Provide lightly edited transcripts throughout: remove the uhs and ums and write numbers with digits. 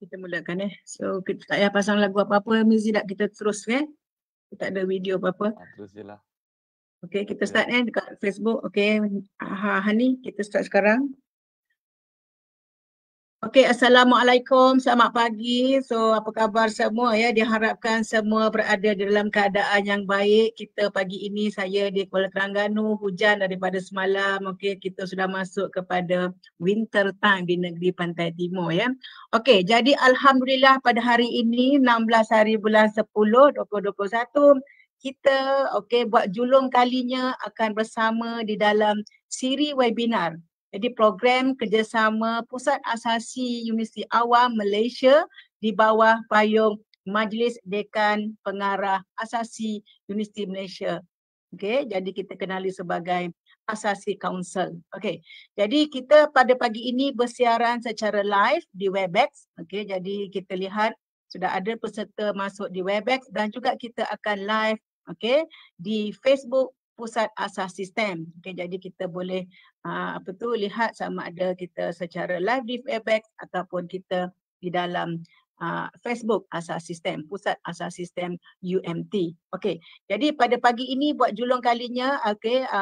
Kita mulakan So kita tak payah pasang lagu apa-apa, Mizi, tak kita terus Kita tak ada video apa-apa. Terus je lah. Okay, kita start dekat Facebook. Okay, Hani, kita start sekarang. Okay, Assalamualaikum, selamat pagi. So apa khabar semua ya? Diharapkan semua berada dalam keadaan yang baik. Kita pagi ini saya di Kuala Terengganu, hujan daripada semalam. Okay, kita sudah masuk kepada winter time di negeri Pantai Timur ya. Okay, jadi Alhamdulillah pada hari ini 16 hari bulan 10, 2021 kita buat julung kalinya akan bersama di dalam siri webinar. Jadi program kerjasama Pusat Asasi Universiti Awam Malaysia di bawah payung Majlis Dekan Pengarah Asasi Universiti Malaysia. Okey, jadi kita kenali sebagai Asasi Council. Okey. Jadi kita pada pagi ini bersiaran secara live di Webex. Okey, jadi kita lihat sudah ada peserta masuk di Webex dan juga kita akan live di Facebook Pusat Asas Sistem. Okay, jadi kita boleh lihat sama ada kita secara live di Webex ataupun kita di dalam Facebook Asas Sistem, Pusat Asas Sistem UMT. Okey. Jadi pada pagi ini buat julung kalinya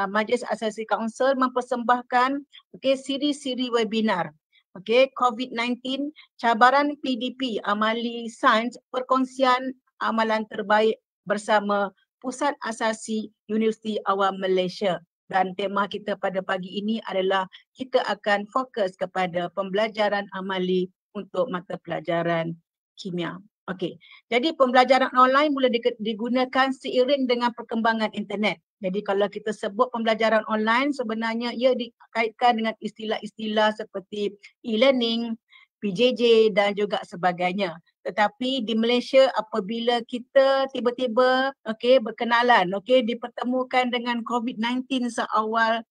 Majlis Asasi Council mempersembahkan siri-siri webinar. COVID-19 cabaran PDP amali sains perkongsian amalan terbaik bersama Pusat Asasi Universiti Awam Malaysia. Dan tema kita pada pagi ini adalah kita akan fokus kepada pembelajaran amali untuk mata pelajaran kimia. Okey. Jadi pembelajaran online mula digunakan seiring dengan perkembangan internet. Jadi kalau kita sebut pembelajaran online sebenarnya ia dikaitkan dengan istilah-istilah seperti e-learning, PJJ dan juga sebagainya. Tetapi di Malaysia apabila kita tiba-tiba berkenalan, dipertemukan dengan COVID-19 seawal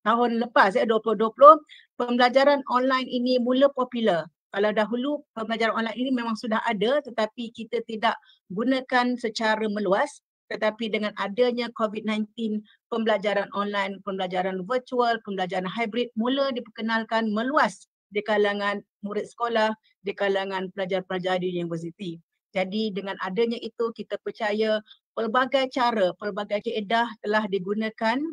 tahun lepas 2020, pembelajaran online ini mula popular. Kalau dahulu pembelajaran online ini memang sudah ada tetapi kita tidak gunakan secara meluas, tetapi dengan adanya COVID-19, pembelajaran online, pembelajaran virtual, pembelajaran hybrid mula diperkenalkan meluas di kalangan murid sekolah, di kalangan pelajar-pelajar di universiti. Jadi dengan adanya itu kita percaya pelbagai cara, pelbagai kaedah telah digunakan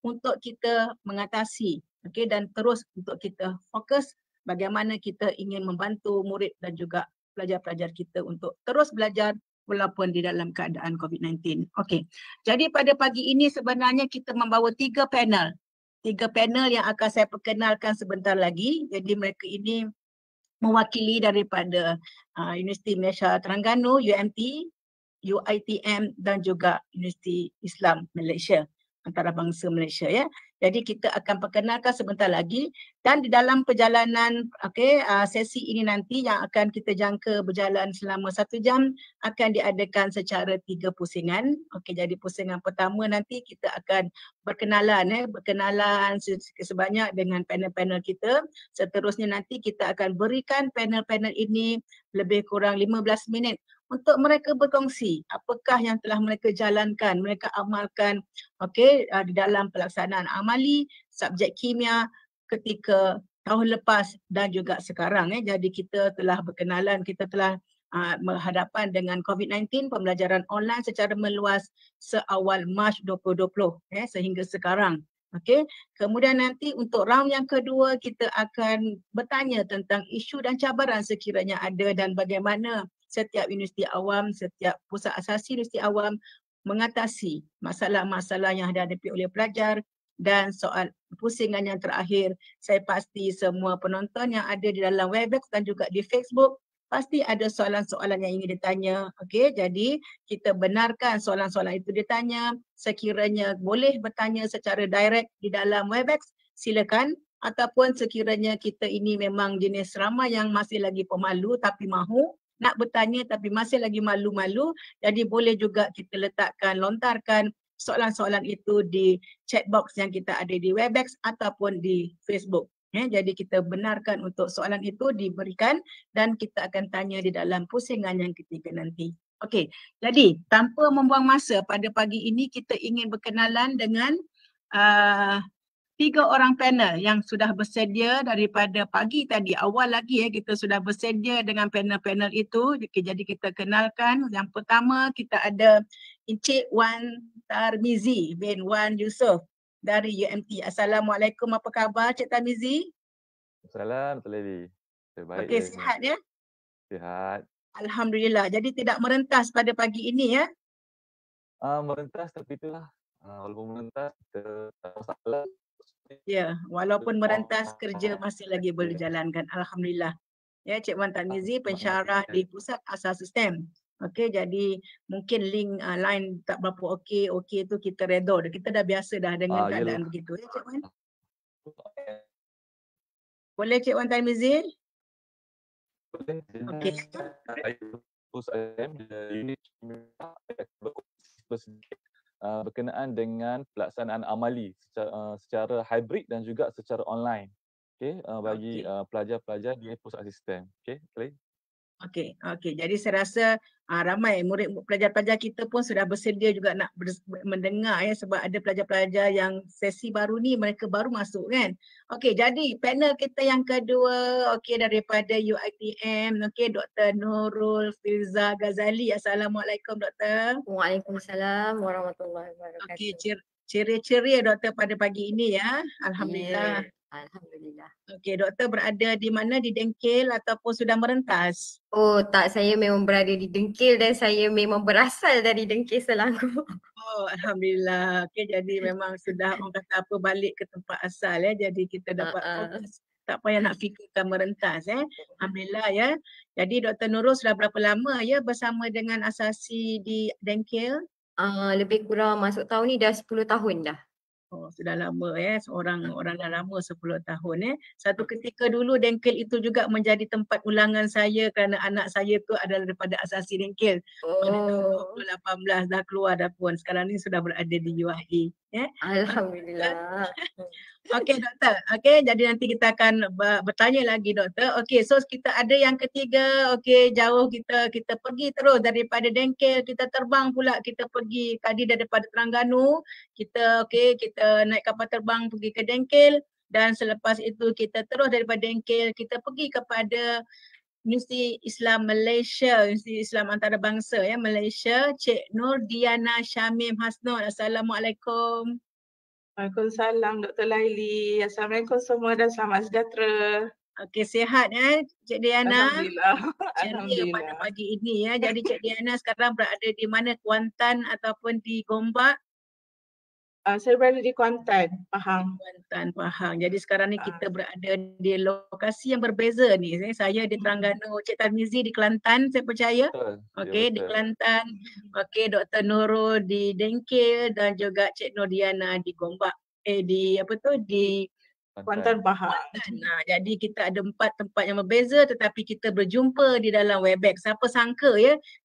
untuk kita mengatasi dan terus untuk kita fokus bagaimana kita ingin membantu murid dan juga pelajar-pelajar kita untuk terus belajar walaupun di dalam keadaan COVID-19. Okey. Jadi pada pagi ini sebenarnya kita membawa 3 panel. 3 panel yang akan saya perkenalkan sebentar lagi. Jadi mereka ini mewakili daripada Universiti Malaysia Terengganu, UMT, UITM dan juga Universiti Islam Malaysia, Antarabangsa Malaysia ya. Jadi kita akan perkenalkan sebentar lagi dan di dalam perjalanan sesi ini nanti yang akan kita jangka berjalan selama 1 jam akan diadakan secara 3 pusingan. Okey, jadi pusingan pertama nanti kita akan berkenalan sebanyak dengan panel-panel kita. Seterusnya nanti kita akan berikan panel-panel ini lebih kurang 15 minit untuk mereka berkongsi apakah yang telah mereka jalankan, mereka amalkan di dalam pelaksanaan amali subjek kimia ketika tahun lepas dan juga sekarang. Jadi kita telah berkenalan, kita telah berhadapan dengan COVID-19, pembelajaran online secara meluas seawal Mac 2020 sehingga sekarang. Kemudian nanti untuk round yang kedua kita akan bertanya tentang isu dan cabaran sekiranya ada dan bagaimana setiap universiti awam, setiap pusat asasi universiti awam mengatasi masalah-masalah yang dihadapi oleh pelajar. Dan soal pusingan yang terakhir, saya pasti semua penonton yang ada di dalam Webex dan juga di Facebook pasti ada soalan-soalan yang ingin ditanya. Jadi kita benarkan soalan-soalan itu ditanya. Sekiranya boleh bertanya secara direct di dalam Webex, silakan. Ataupun sekiranya kita ini memang jenis ramai yang masih lagi pemalu tapi mahu nak bertanya tapi masih lagi malu-malu, jadi boleh juga kita lontarkan soalan-soalan itu di chat box yang kita ada di Webex ataupun di Facebook. Jadi kita benarkan untuk soalan itu diberikan dan kita akan tanya di dalam pusingan yang ketiga nanti. Okey, jadi tanpa membuang masa pada pagi ini kita ingin berkenalan dengan 3 orang panel yang sudah bersedia daripada pagi tadi, awal lagi kita sudah bersedia dengan panel-panel itu. Jadi kita kenalkan. Yang pertama kita ada Encik Wan Tarmizi bin Wan Yusof dari UMT. Assalamualaikum, apa khabar Cik Tarmizi? Salam, Tuan Lady. Saya baik Okey, je ni. sihat ya? Sihat. Alhamdulillah. Jadi tidak merentas pada pagi ini ya? Merentas tapi itulah. Walaupun merentas, kita tak masalah. Ya, walaupun merentas kerja masih lagi berjalankan. Alhamdulillah. Ya, Cik Wan Tarmizi, pensyarah di Pusat Asas Sistem. Okey, jadi mungkin link line tak berapa okey tu kita redha dah. Kita dah biasa dah dengan Yelah. keadaan begitu ya Cik Wan. Boleh Cik Wan Tarmizi? Boleh. Okey. Saya unit berkenaan dengan pelaksanaan amali secara hybrid dan juga secara online. Okey, bagi pelajar-pelajar di pusat sistem. Okey, boleh? Okey. Jadi saya rasa ramai murid pelajar-pelajar kita pun sudah bersedia juga nak mendengar ya, sebab ada pelajar-pelajar yang sesi baru ni mereka baru masuk kan. Okey, jadi panel kita yang kedua daripada UiTM, Dr. Nurul Filza Ghazali. Assalamualaikum Doktor. Waalaikumsalam warahmatullahi Okey, wabarakatuh. ceria-ceria Doktor pada pagi ini ya. Alhamdulillah. Yeah, alhamdulillah. Okey, Doktor berada di mana, di Dengkil ataupun sudah merentas? Oh tak, saya memang berada di Dengkil dan saya memang berasal dari Dengkil Selangor. Oh, Alhamdulillah. Okey, jadi memang sudah orang kata apa, balik ke tempat asal ya. Jadi kita dapat fokus. Tak payah nak fikirkan merentas Alhamdulillah ya. Jadi Dr. Nurul sudah berapa lama ya bersama dengan Asasi di Dengkil? Lebih kurang masuk tahun ni dah 10 tahun dah. Oh, sudah lama seorang orang dah lama 10 tahun Satu ketika dulu Dengkil itu juga menjadi tempat ulangan saya kerana anak saya tu adalah daripada Asasi Dengkil. Pada tahun Oh. 2018 dah keluar dah pun. Sekarang ni sudah berada di UIA Alhamdulillah. Okey Doktor. Okey, jadi nanti kita akan bertanya lagi Doktor. Okey, so kita ada yang ketiga. Okey, jauh kita pergi terus daripada Dengkil, kita terbang pula, kita pergi tadi daripada Terengganu. Kita naik kapal terbang pergi ke Dengkil dan selepas itu kita terus daripada Dengkil kita pergi kepada Universiti Islam Malaysia, Universiti Islam Antarabangsa Malaysia, Cik Nur Diana Syamim Hasnul. Assalamualaikum. Waalaikumsalam Dr. Laili. Assalamualaikum semua dan selamat sejahtera. Okey, sihat Cik Diana? Alhamdulillah. Ceria pada pagi ini Jadi Cik Diana sekarang berada di mana? Kuantan ataupun di Gombak? Saya berada di Kuantan, Pahang. Kuantan, Pahang. Jadi sekarang ni kita berada di lokasi yang berbeza ni. Saya di Terengganu, Cik Tarmizi di Kelantan saya percaya. Okey, di Kelantan. Okey, Dr. Nurul di Dengkil dan juga Cik Nur Diana di Gombak. Di Kuantan, Pahang. Nah, jadi kita ada 4 tempat yang berbeza tetapi kita berjumpa di dalam Webex. Siapa sangka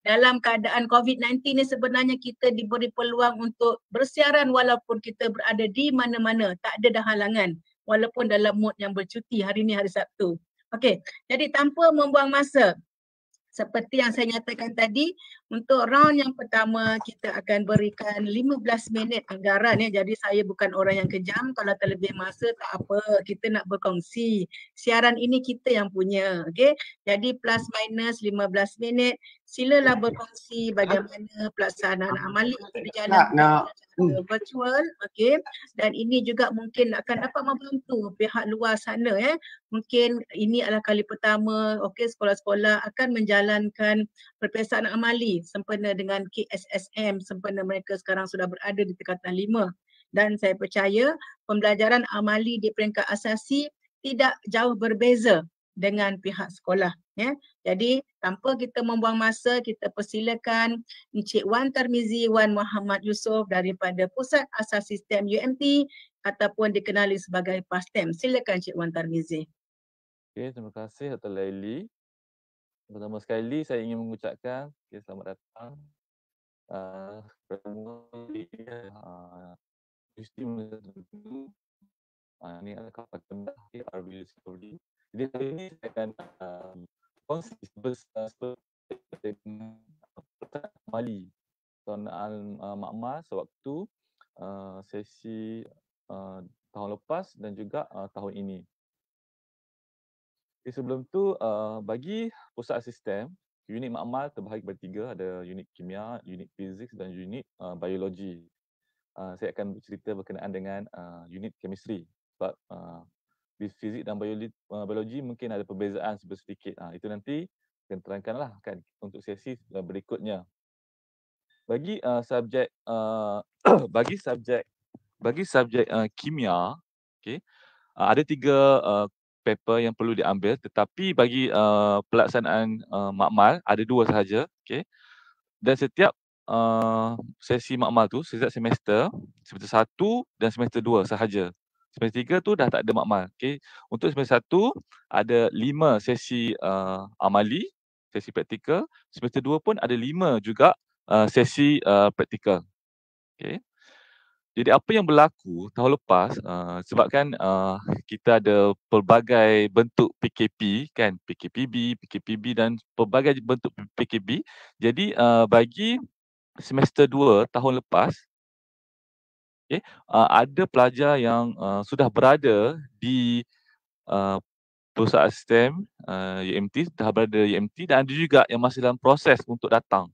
dalam keadaan COVID-19 ni sebenarnya kita diberi peluang untuk bersiaran walaupun kita berada di mana-mana. Tak ada dah halangan walaupun dalam mood yang bercuti hari ni hari Sabtu. Okey, jadi tanpa membuang masa, seperti yang saya nyatakan tadi, untuk round yang pertama kita akan berikan 15 minit anggaran Jadi saya bukan orang yang kejam, kalau terlebih masa tak apa, kita nak berkongsi. Siaran ini kita yang punya, okey. Jadi plus minus 15 minit. Silalah berkongsi bagaimana pelaksanaan amali itu dijalankan secara virtual, okey. Dan ini juga mungkin akan dapat membantu pihak luar sana Mungkin ini adalah kali pertama sekolah-sekolah akan menjalankan peperiksaan amali sempena dengan KSSM sempena mereka sekarang sudah berada di tingkatan 5 dan saya percaya pembelajaran amali di peringkat asasi tidak jauh berbeza dengan pihak sekolah Jadi tanpa kita membuang masa, kita persilakan Encik Wan Tarmizi Wan Muhammad Yusof daripada Pusat Asas Sistem UMT ataupun dikenali sebagai PASTEM. Silakan Encik Wan Tarmizi. Okey, terima kasih Dr. Laili. Pertama sekali saya ingin mengucapkan selamat datang Universiti ini adalah kapal tembak RB Discovery. Jadi hari ini saya akan kongsi amali pelaksanaan makmal sewaktu sesi tahun lepas lepas dan juga tahun ini. Okay, sebelum tu bagi pusat sistem, unit makmal terbahagi kepada 3, ada unit kimia, unit fizik dan unit biologi. Saya akan bercerita berkenaan dengan unit chemistry sebab di fizik dan biologi mungkin ada perbezaan sedikit. Itu nanti akan terangkanlah kan untuk sesi berikutnya. Bagi subjek bagi subjek kimia, okey, ada 3 paper yang perlu diambil, tetapi bagi pelaksanaan makmal ada 2 sahaja, okey. Dan setiap sesi makmal tu setiap semester 1 dan semester 2 sahaja. Semester 3 tu dah tak ada makmal, okey. Untuk semester 1 ada 5 sesi amali, sesi praktikal. Semester 2 pun ada 5 juga sesi praktikal. Okey. Jadi apa yang berlaku tahun lepas sebabkan kita ada pelbagai bentuk PKP kan, PKPB, PKPB dan pelbagai bentuk PKB. Jadi bagi semester 2 tahun lepas, okay, ada pelajar yang sudah berada di pusat sistem UMT, dah berada di UMT dan ada juga yang masih dalam proses untuk datang.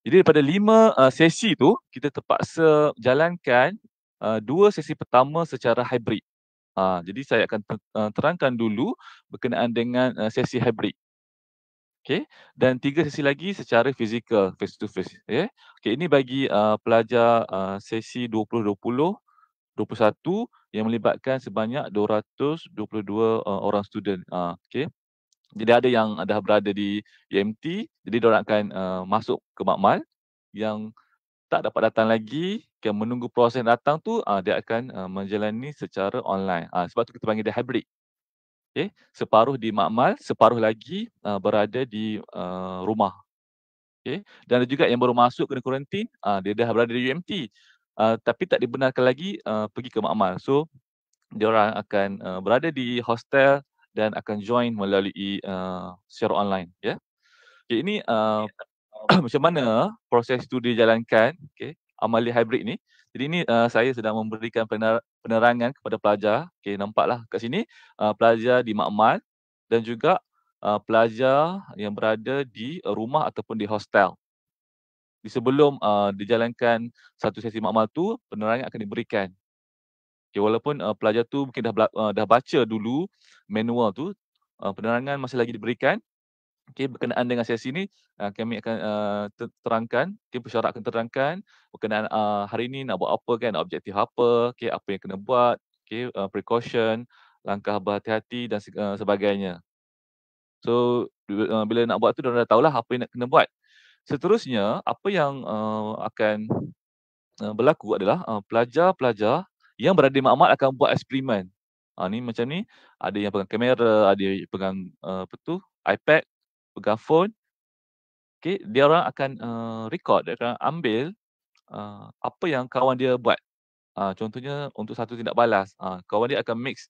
Jadi daripada 5 sesi tu, kita terpaksa jalankan 2 sesi pertama secara hybrid. Jadi saya akan terangkan dulu berkenaan dengan sesi hybrid. Okey, dan 3 sesi lagi secara fizikal, face to face. Okey, ini bagi pelajar sesi 2020, 21 yang melibatkan sebanyak 222 orang student. Okey. Jadi ada yang dah berada di UMT, jadi diorang akan masuk ke makmal. Yang tak dapat datang lagi, yang menunggu proses datang tu, dia akan menjalani secara online. Sebab tu kita panggil dia hybrid. Okay. Separuh di makmal, separuh lagi berada di rumah. Okay. Dan ada juga yang baru masuk kena kuarantin, dia dah berada di UMT. Tapi tak dibenarkan lagi pergi ke makmal. So, diorang akan berada di hostel dan akan join melalui secara online. Yeah. Okay, ini macam mana proses itu dijalankan, okay, amali hybrid ni. Jadi ini saya sedang memberikan penerangan kepada pelajar. Okay, nampaklah kat sini pelajar di makmal dan juga pelajar yang berada di rumah ataupun di hostel. Di sebelum dijalankan satu sesi makmal tu, penerangan akan diberikan. Okay, walaupun pelajar tu mungkin dah baca dulu manual tu, penerangan masih lagi diberikan. Okay, berkenaan dengan sesi ini, kami akan terangkan, okay, pesyarat akan terangkan berkenaan hari ini nak buat apa kan, objektif apa, okay, apa yang kena buat, okay, precaution, langkah berhati-hati dan sebagainya. So, bila nak buat tu, diorang dah tahulah apa yang nak kena buat. Seterusnya, apa yang akan berlaku adalah pelajar-pelajar yang berada di makmal akan buat eksperimen. Ni macam ni, ada yang pegang kamera, ada yang pegang iPad, pegang phone. Okay, dia orang akan record, dia akan ambil apa yang kawan dia buat. Contohnya untuk satu tindak balas, kawan dia akan mix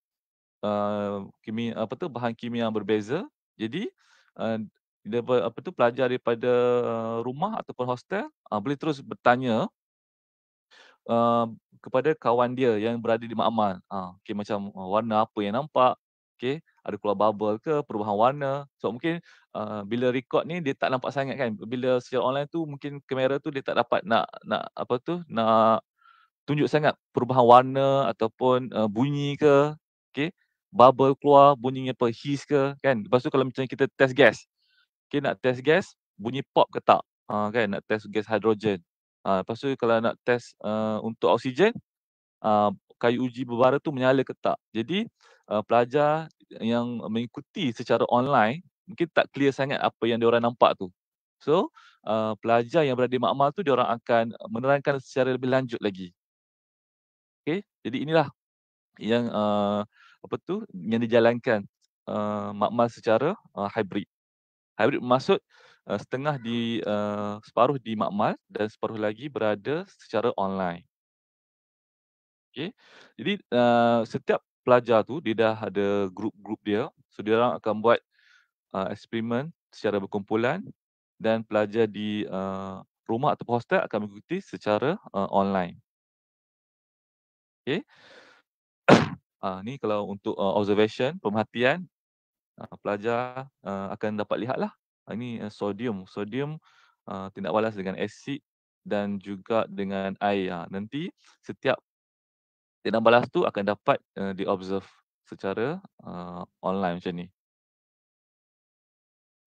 bahan kimia yang berbeza. Jadi pelajar daripada rumah ataupun hostel boleh terus bertanya kepada kawan dia yang berada di makmal. Okay, macam warna apa yang nampak, okay, ada keluar bubble ke, perubahan warna. So mungkin bila record ni dia tak nampak sangat kan. Bila secara online tu mungkin kamera tu dia tak dapat nak tunjuk sangat perubahan warna ataupun bunyi ke, okay, bubble keluar, bunyi apa, hiss ke kan. Lepas tu kalau macam kita test gas, okay, nak test gas, bunyi pop ke tak, kan, nak test gas hidrogen. Lepas tu kalau nak test untuk oksigen, kayu uji berbara tu menyala ke tak. Jadi pelajar yang mengikuti secara online mungkin tak clear sangat apa yang diorang nampak tu. So pelajar yang berada di makmal tu diorang akan menerangkan secara lebih lanjut lagi. Okay, jadi inilah yang yang dijalankan makmal secara hybrid. Hybrid bermaksud separuh di makmal dan separuh lagi berada secara online. Okay. Jadi setiap pelajar tu dia dah ada grup-grup dia. So dia orang akan buat eksperimen secara berkumpulan dan pelajar di rumah atau hostel akan mengikuti secara online. Okay. Ni kalau untuk observation, pemerhatian, pelajar akan dapat lihatlah. Ini sodium. Sodium tindak balas dengan asid dan juga dengan air. Nanti setiap tindak balas tu akan dapat di-observe secara online macam ni.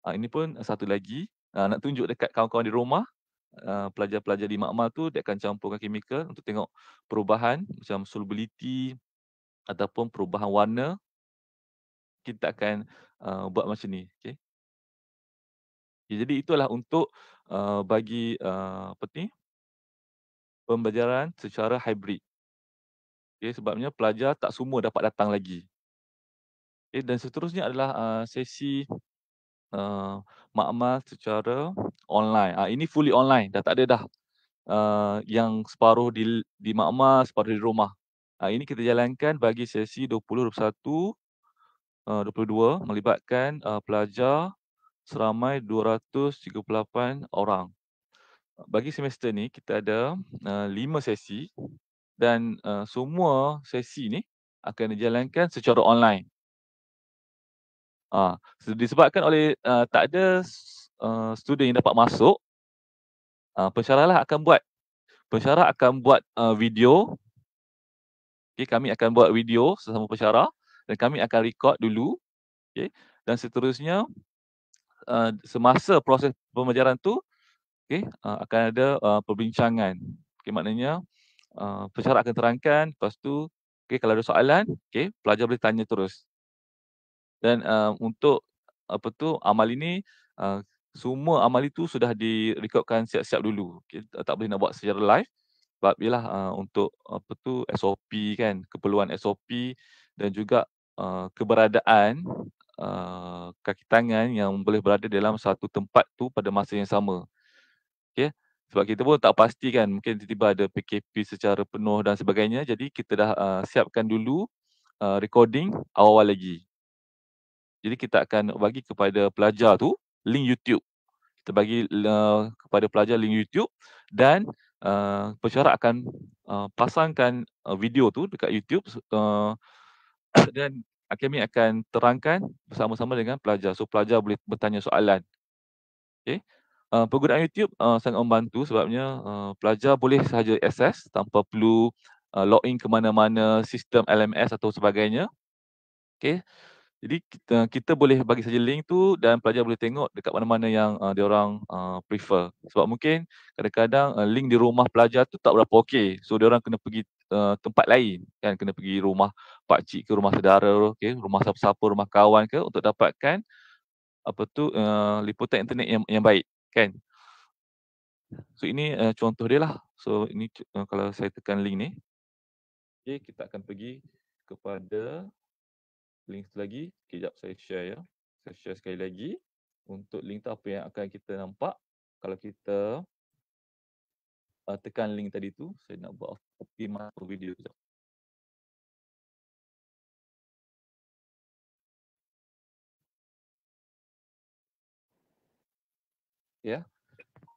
Ini pun satu lagi, nak tunjuk dekat kawan-kawan di rumah, pelajar-pelajar di makmal tu dia akan campurkan chemical untuk tengok perubahan macam solubility ataupun perubahan warna. Kita akan buat macam ni, okey. Jadi itulah untuk bagi pembelajaran secara hybrid. Okey, sebabnya pelajar tak semua dapat datang lagi. Okey, dan seterusnya adalah sesi makmal secara online. Ini fully online, dah tak ada dah yang separuh di makmal, separuh di rumah. Ini kita jalankan bagi sesi 20, 21, 22 melibatkan pelajar seramai 238 orang. Bagi semester ni kita ada 5 sesi dan semua sesi ni akan dijalankan secara online. Disebabkan oleh tak ada student yang dapat masuk, pensyarah akan buat video. Okay, kami akan buat video sesama pensyarah dan kami akan record dulu. Okay, dan seterusnya semasa proses pembelajaran tu, okay, akan ada perbincangan. Okay, maknanya pensyarah akan terangkan, lepas tu okay, kalau ada soalan, okay, pelajar boleh tanya terus. Dan untuk amal ini, semua amal itu sudah direkodkan siap-siap dulu. Okay, tak boleh nak buat secara live. Sebab ialah untuk SOP kan, keperluan SOP dan juga keberadaan kaki tangan yang boleh berada dalam satu tempat tu pada masa yang sama. Okey. Sebab kita pun tak pasti kan, mungkin tiba-tiba ada PKP secara penuh dan sebagainya. Jadi kita dah siapkan dulu recording awal-awal lagi. Jadi kita akan bagi kepada pelajar tu link YouTube. Kita bagi kepada pelajar link YouTube dan pensyarah akan pasangkan video tu dekat YouTube dan kami akan terangkan bersama-sama dengan pelajar. So pelajar boleh bertanya soalan. Okey. Penggunaan YouTube sangat membantu sebabnya pelajar boleh sahaja akses tanpa perlu login ke mana-mana sistem LMS atau sebagainya. Okey. Jadi kita boleh bagi saja link tu dan pelajar boleh tengok dekat mana-mana yang diorang prefer. Sebab mungkin kadang-kadang link di rumah pelajar tu tak berapa okey. So diorang kena pergi tempat lain kan, kena pergi rumah pak cik ke, rumah saudara, okey, rumah siapa-siapa, rumah kawan ke untuk dapatkan liputan internet yang baik kan. So ini contoh dia lah. So ini kalau saya tekan link ni, okey, kita akan pergi kepada link satu lagi. Kejap saya share ya. Saya share sekali lagi. Untuk link tu apa yang akan kita nampak. Kalau kita tekan link tadi tu, saya nak buat optimal video kejap. Ya.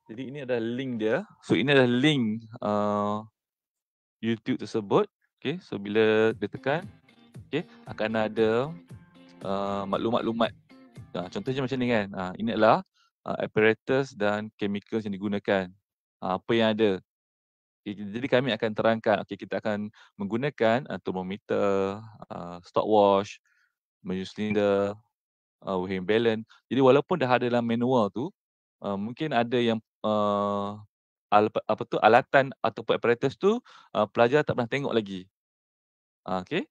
Jadi ini adalah link dia. So ini adalah link YouTube tersebut. Okay. So bila dia tekan, okay, akan ada maklumat-maklumat. Contohnya macam ni kan. Ini adalah apparatus dan chemicals yang digunakan. Apa yang ada. Okay, jadi kami akan terangkan. Okay, kita akan menggunakan thermometer, stopwatch, measure cylinder, weighing balance. Jadi walaupun dah ada dalam manual tu, mungkin ada yang alatan ataupun apparatus tu pelajar tak pernah tengok lagi. Okay.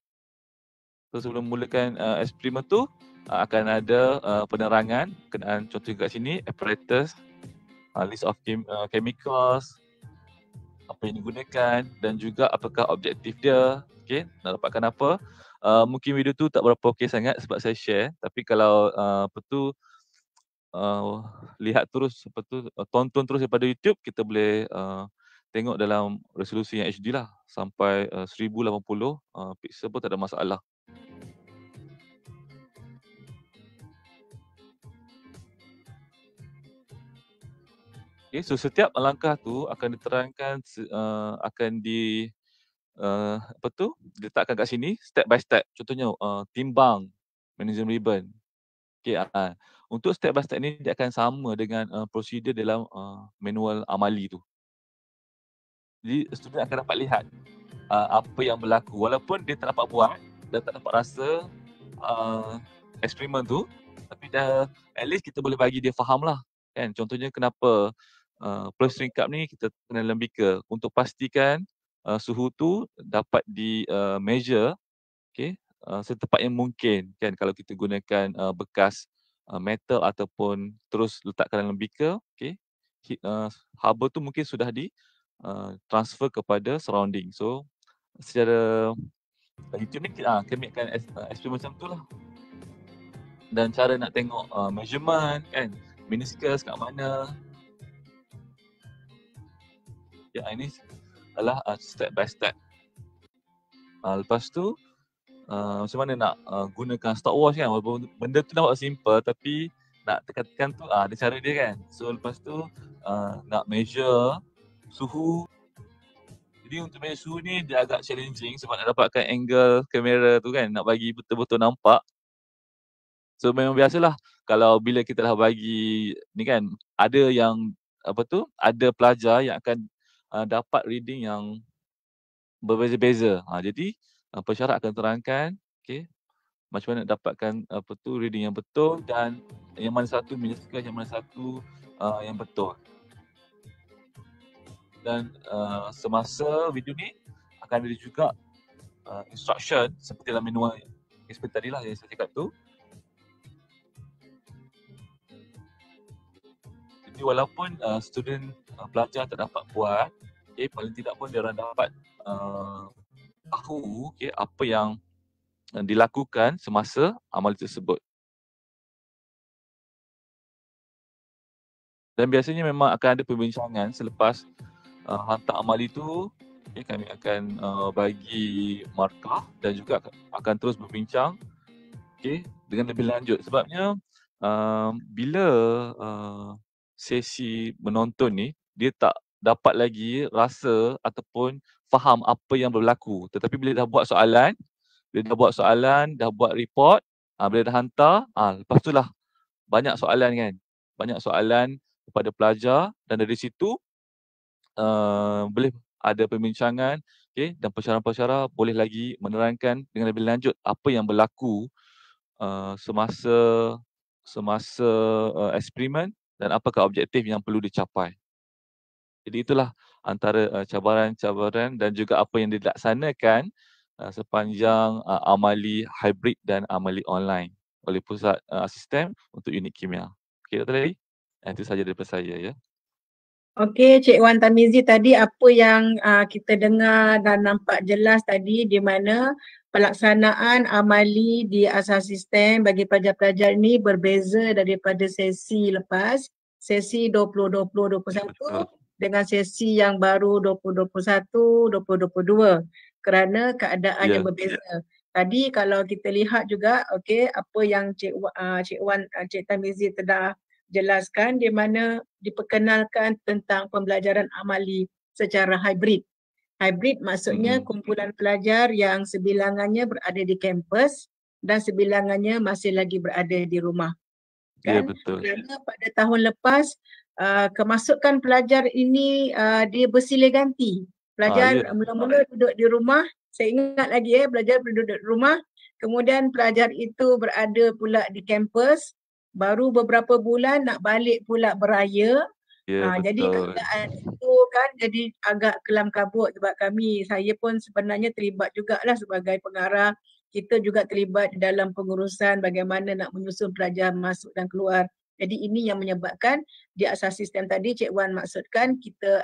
So sebelum mulakan eksperimen tu akan ada penerangan berkenaan, contoh kat sini apparatus, list of chemicals, apa yang digunakan dan juga apakah objektif dia. Okey, nak dapatkan apa. Mungkin video tu tak berapa okey sangat sebab saya share, tapi kalau lihat terus tonton terus daripada YouTube, kita boleh tengok dalam resolusi yang HD lah sampai 1080 pixel pun tak ada masalah. Okay, so setiap langkah tu akan diterangkan, akan apa tu, letakkan kat sini step by step. Contohnya timbang, magnesium ribbon. Okey, untuk step by step ni dia akan sama dengan prosedur dalam manual amali tu. Jadi student akan dapat lihat apa yang berlaku walaupun dia tak dapat buat dan tak dapat rasa eksperimen tu, tapi dah at least kita boleh bagi dia faham lah kan. Contohnya kenapa plastering cup ni kita kena dalam beaker untuk pastikan suhu tu dapat di measure, okey, setepat yang mungkin kan. Kalau kita gunakan bekas metal ataupun terus letakkan dalam beaker, okey, haba tu mungkin sudah di transfer kepada surrounding. So secara YouTube ni kami akan eksperimen macam tu lah. Dan cara nak tengok measurement kan, meniscus kat mana. Ya, ini adalah step by step. Lepas tu macam mana nak gunakan stopwatch kan, walaupun benda tu nampak simple tapi nak tekan-tekan tu ada cara dia kan. So lepas tu nak measure suhu. Jadi untuk measure suhu ni dia agak challenging sebab nak dapatkan angle kamera tu kan, nak bagi betul-betul nampak. So memang biasalah kalau bila kita dah bagi ni kan, ada yang ada pelajar yang akan dapat reading yang berbeza-beza. Jadi pensyarah akan terangkan okey, macam mana nak dapatkan reading yang betul dan yang mana satu menyesatkan, yang mana satu yang betul. Dan semasa video ni akan ada juga instruction seperti dalam manual seperti tadi lah yang saya cakap tu. Jadi walaupun student pelajar tak dapat buat, paling tidak pun dia orang dapat tahu apa yang dilakukan semasa amal tersebut. Dan biasanya memang akan ada perbincangan selepas hantar amal itu. Kami akan bagi markah dan juga akan terus berbincang dengan lebih lanjut. Sebabnya bila sesi menonton ni, dia tak dapat lagi rasa ataupun faham apa yang berlaku. Tetapi bila dah buat soalan, dah buat report, bila dah hantar, lepas tu lah banyak soalan kan. Banyak soalan kepada pelajar dan dari situ boleh ada perbincangan dan pensyarah-pensyarah boleh lagi menerangkan dengan lebih lanjut apa yang berlaku semasa eksperimen dan apakah objektif yang perlu dicapai. Jadi itulah antara cabaran-cabaran dan juga apa yang dilaksanakan sepanjang amali hybrid dan amali online oleh Pusat Asisten untuk Unit Kimia. Okey, Dr. Lely? Itu sahaja daripada saya ya. Okey, Cik Wan Tamizi, tadi apa yang kita dengar dan nampak jelas tadi di mana pelaksanaan amali di asas sistem bagi pelajar-pelajar ini berbeza daripada sesi lepas, sesi 2020-2021 dengan sesi yang baru 2021-2022 kerana keadaan yang berbeza. Tadi kalau kita lihat juga apa yang Cik Tamizi telah jelaskan di mana diperkenalkan tentang pembelajaran amali secara hybrid. Hybrid maksudnya kumpulan pelajar yang sebilangannya berada di kampus dan sebilangannya masih lagi berada di rumah. Kan? Ya, betul. Kerana pada tahun lepas kemasukan pelajar ini dia bersilih ganti. Pelajar mula-mula duduk di rumah, saya ingat lagi pelajar duduk di rumah, kemudian pelajar itu berada pula di kampus. Baru beberapa bulan nak balik pula beraya. Jadi keadaan itu kan jadi agak kelam kabut sebab saya pun sebenarnya terlibat jugalah sebagai pengarah. Kita juga terlibat dalam pengurusan bagaimana nak menyusun pelajar masuk dan keluar. Jadi ini yang menyebabkan di asas sistem tadi Cik Wan maksudkan kita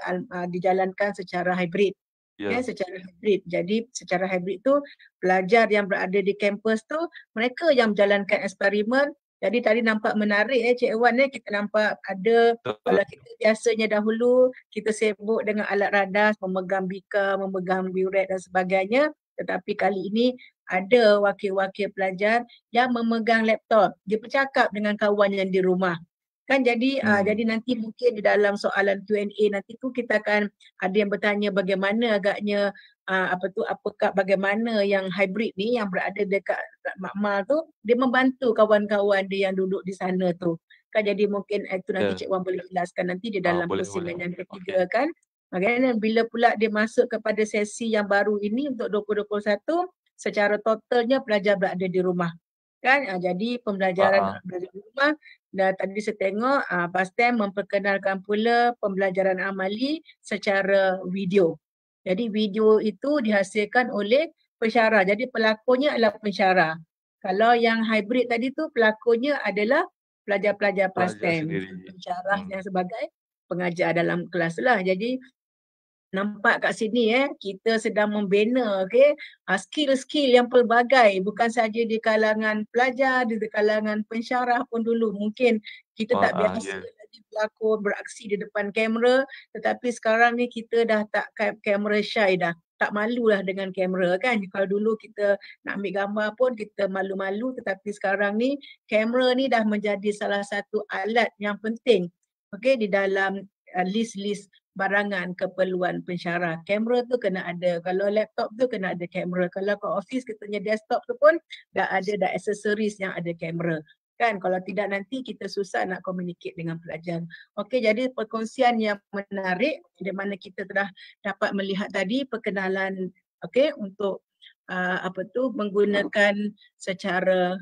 dijalankan secara hybrid. Secara hybrid. Jadi secara hybrid tu pelajar yang berada di kampus tu mereka yang menjalankan eksperimen. Jadi tadi nampak menarik Cik Wan kita nampak ada kalau kita biasanya dahulu kita sibuk dengan alat radar, memegang bika, memegang biuret dan sebagainya, tetapi kali ini ada wakil-wakil pelajar yang memegang laptop, dia bercakap dengan kawan yang di rumah. Kan jadi jadi nanti mungkin di dalam soalan Q&A nanti tu kita akan ada yang bertanya bagaimana agaknya apakah bagaimana yang hybrid ni yang berada dekat Makmal tu dia membantu kawan-kawan dia yang duduk di sana tu. Kan jadi mungkin itu nanti Cik Wan boleh jelaskan nanti di dalam Boleh, persiapan boleh. yang ketiga kan. Bagaimana bila pula dia masuk kepada sesi yang baru ini untuk 2021 secara totalnya pelajar berada di rumah. Kan jadi pembelajaran berada di rumah. Dan tadi saya tengok PASTEM memperkenalkan pula pembelajaran amali secara video. Jadi video itu dihasilkan oleh pensyarah. Jadi pelakonnya adalah pensyarah. Kalau yang hybrid tadi tu pelakonnya adalah pelajar-pelajar PASTEM. Pensyarah yang sebagai pengajar dalam kelas lah. Jadi nampak kat sini kita sedang membina skill-skill yang pelbagai, bukan saja di kalangan pelajar, di kalangan pensyarah pun dulu mungkin kita tak biasa lagi berlakon beraksi di depan kamera, tetapi sekarang ni kita dah tak kamera shy dah, tak malulah dengan kamera kan. Kalau dulu kita nak ambil gambar pun kita malu-malu, tetapi sekarang ni kamera ni dah menjadi salah satu alat yang penting di dalam list-list barangan keperluan pensyarah. Kamera tu kena ada. Kalau laptop tu kena ada kamera. Kalau kat office kita punya desktop tu pun dah ada aksesoris yang ada kamera. Kan kalau tidak nanti kita susah nak communicate dengan pelajar. Okey, jadi perkongsian yang menarik di mana kita telah dapat melihat tadi perkenalan untuk menggunakan secara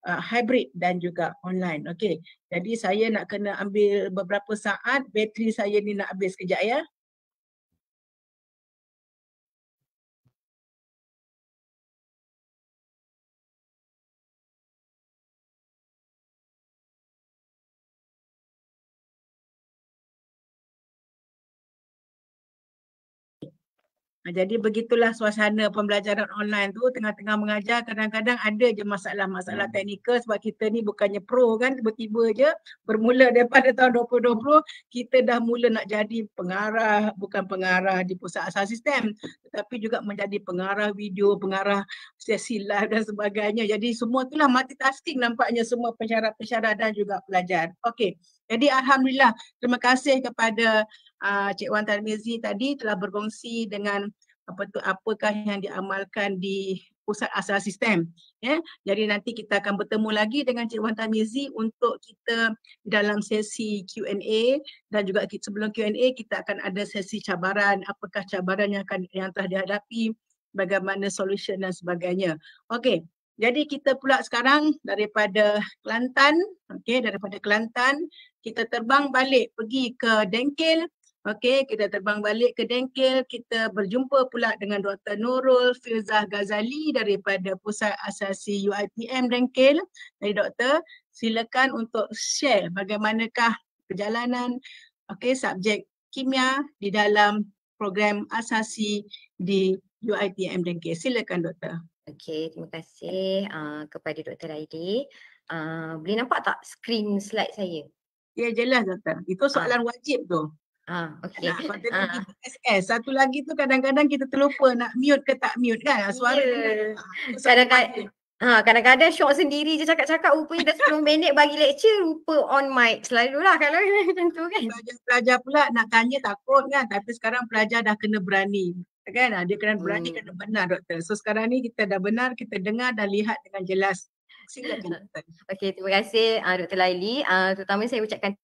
hybrid dan juga online. Okey. Jadi saya nak kena ambil beberapa saat, bateri saya ni nak habis kejap ya. Jadi begitulah suasana pembelajaran online tu, tengah-tengah mengajar kadang-kadang ada je masalah-masalah teknikal sebab kita ni bukannya pro kan, tiba-tiba je bermula daripada tahun 2020 kita dah mula nak jadi pengarah, bukan pengarah di pusat asas sistem tetapi juga menjadi pengarah video, pengarah sesi live dan sebagainya. Jadi semua itulah multitasking nampaknya semua pensyarah-pensyarah dan juga pelajar. Okey. Jadi alhamdulillah, terima kasih kepada Cik Wan Tarmizi tadi telah berkongsi dengan apakah yang diamalkan di pusat asal sistem. Jadi nanti kita akan bertemu lagi dengan Cik Wan Tarmizi untuk kita dalam sesi Q&A dan juga sebelum Q&A kita akan ada sesi cabaran, apakah cabaran yang telah dihadapi, bagaimana solution dan sebagainya. Okey. Jadi kita pula sekarang daripada Kelantan, daripada Kelantan kita terbang balik pergi ke Dengkil. Okey, kita terbang balik ke Dengkil, kita berjumpa pula dengan Dr. Nurul Filzah Ghazali daripada Pusat Asasi UiTM Dengkil. Jadi doktor, silakan untuk share bagaimanakah perjalanan subjek kimia di dalam program asasi di UiTM Dengkil. Silakan doktor. Okey, terima kasih kepada Dr. Aidi. Boleh nampak tak skrin slide saya? Ya, jelas doktor. Itu soalan wajib tu. Okey. SS. Satu lagi tu kadang-kadang kita terlupa nak mute ke tak mute kan. Suara kadang-kadang syok sendiri je cakap-cakap rupanya dah 10 minit bagi lecture lupa on mic. Selalulah kalau macam tu kan. Pelajar pula nak tanya takut kan, tapi sekarang pelajar dah kena berani. Kan? Dia kena berani, kena benar doktor. So sekarang ni kita dah benar, kita dengar dan lihat dengan jelas. Silakan doktor. Okey, terima kasih Dr. Laili. Terutama saya ucapkan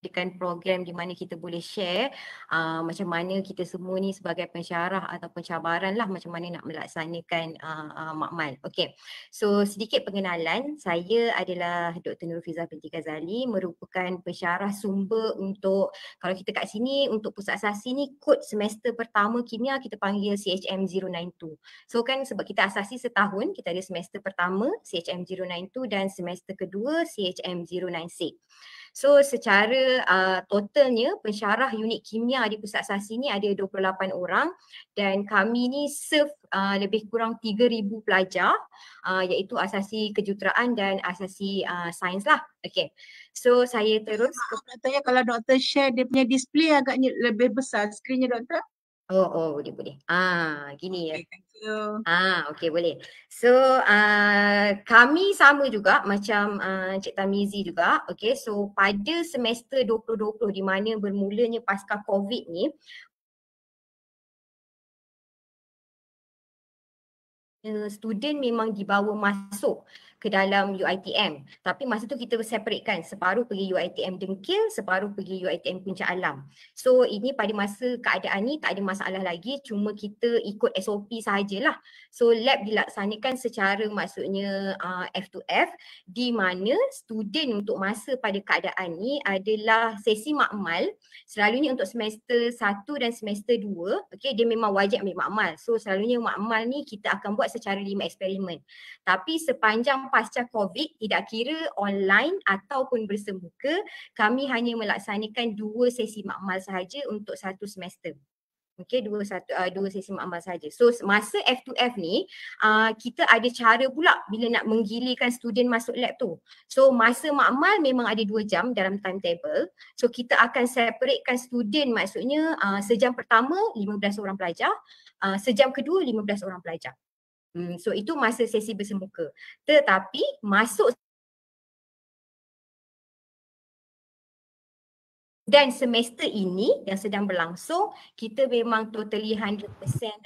dengan program di mana kita boleh share macam mana kita semua ni sebagai pensyarah ataupun cabaran lah macam mana nak melaksanakan makmal. Okey. So sedikit pengenalan, saya adalah Dr. Nurul Filzah binti Ghazali, merupakan pensyarah sumber untuk, kalau kita kat sini untuk pusat asasi ni kod semester pertama kimia kita panggil CHM 092. So kan sebab kita asasi setahun, kita ada semester pertama CHM 092 dan semester kedua CHM 096. So secara totalnya pensyarah unit kimia di pusat asasi ni ada 28 orang dan kami ni serve lebih kurang 3,000 pelajar iaitu asasi kejuruteraan dan asasi sains lah. Okay. So saya terus. Katanya kalau doktor share dia punya display agaknya lebih besar skrinnya doktor. Boleh. Gini ya. Okay, thank you. Okey boleh. So kami sama juga macam Cik Tamizi juga. Okey, so pada semester 2020 di mana bermulanya pasca COVID ni, student memang dibawa masuk ke dalam UiTM. Tapi masa tu kita separatekan, separuh pergi UiTM Dengkil, separuh pergi UiTM Puncak Alam. So ini pada masa keadaan ni tak ada masalah lagi, cuma kita ikut SOP sahajalah. So lab dilaksanakan secara maksudnya F2F, di mana student untuk masa pada keadaan ni adalah sesi makmal. Selalunya untuk semester 1 dan semester 2, okay, dia memang wajib ambil makmal. So selalunya makmal ni kita akan buat secara 5 eksperimen. Tapi sepanjang pasca COVID, tidak kira online ataupun bersemuka, kami hanya melaksanakan 2 sesi makmal sahaja untuk satu semester. Okey, dua sesi makmal saja. So masa F2F ni kita ada cara pula bila nak menggilirkan student masuk lab tu. So masa makmal memang ada 2 jam dalam timetable. So kita akan separatekan student, maksudnya sejam pertama 15 orang pelajar, sejam kedua 15 orang pelajar. So itu masa sesi bersemuka. Tetapi masuk dan semester ini yang sedang berlangsung, kita memang totally 100%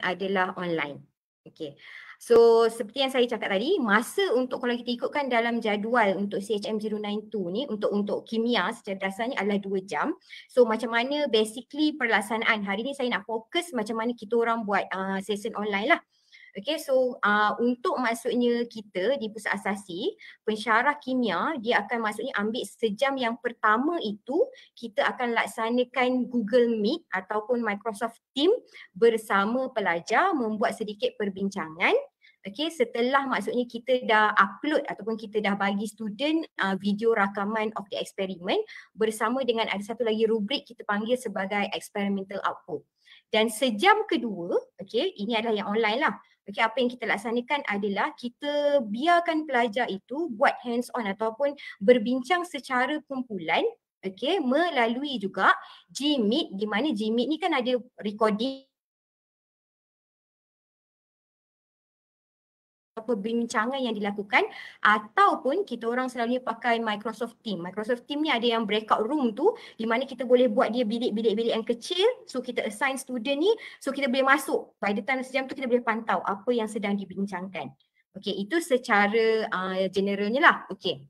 adalah online. Okay. So seperti yang saya cakap tadi, masa untuk kalau kita ikutkan dalam jadual untuk CHM 092 ni, untuk kimia secara dasarnya adalah 2 jam. So macam mana basically perlaksanaan, hari ni saya nak fokus macam mana kita orang buat session online lah. Okay, so untuk maksudnya kita di Pusat Asasi, pensyarah kimia dia akan maksudnya ambil sejam yang pertama itu kita akan laksanakan Google Meet ataupun Microsoft Team bersama pelajar membuat sedikit perbincangan. Okay, setelah maksudnya kita dah upload ataupun kita dah bagi student video rakaman of the experiment bersama dengan ada satu lagi rubrik kita panggil sebagai experimental output. Dan sejam kedua, okay, ini adalah yang online lah. Okay, apa yang kita laksanakan adalah kita biarkan pelajar itu buat hands on ataupun berbincang secara kumpulan, okay, melalui juga Gmeet, di mana Gmeet ni kan ada recording perbincangan yang dilakukan, ataupun kita orang selalunya pakai Microsoft Team. Microsoft Team ni ada yang breakout room tu di mana kita boleh buat dia bilik-bilik yang kecil. So kita assign student ni, so kita boleh masuk. Pada time sejam tu kita boleh pantau apa yang sedang dibincangkan. Okey, itu secara generalnya lah. Okey.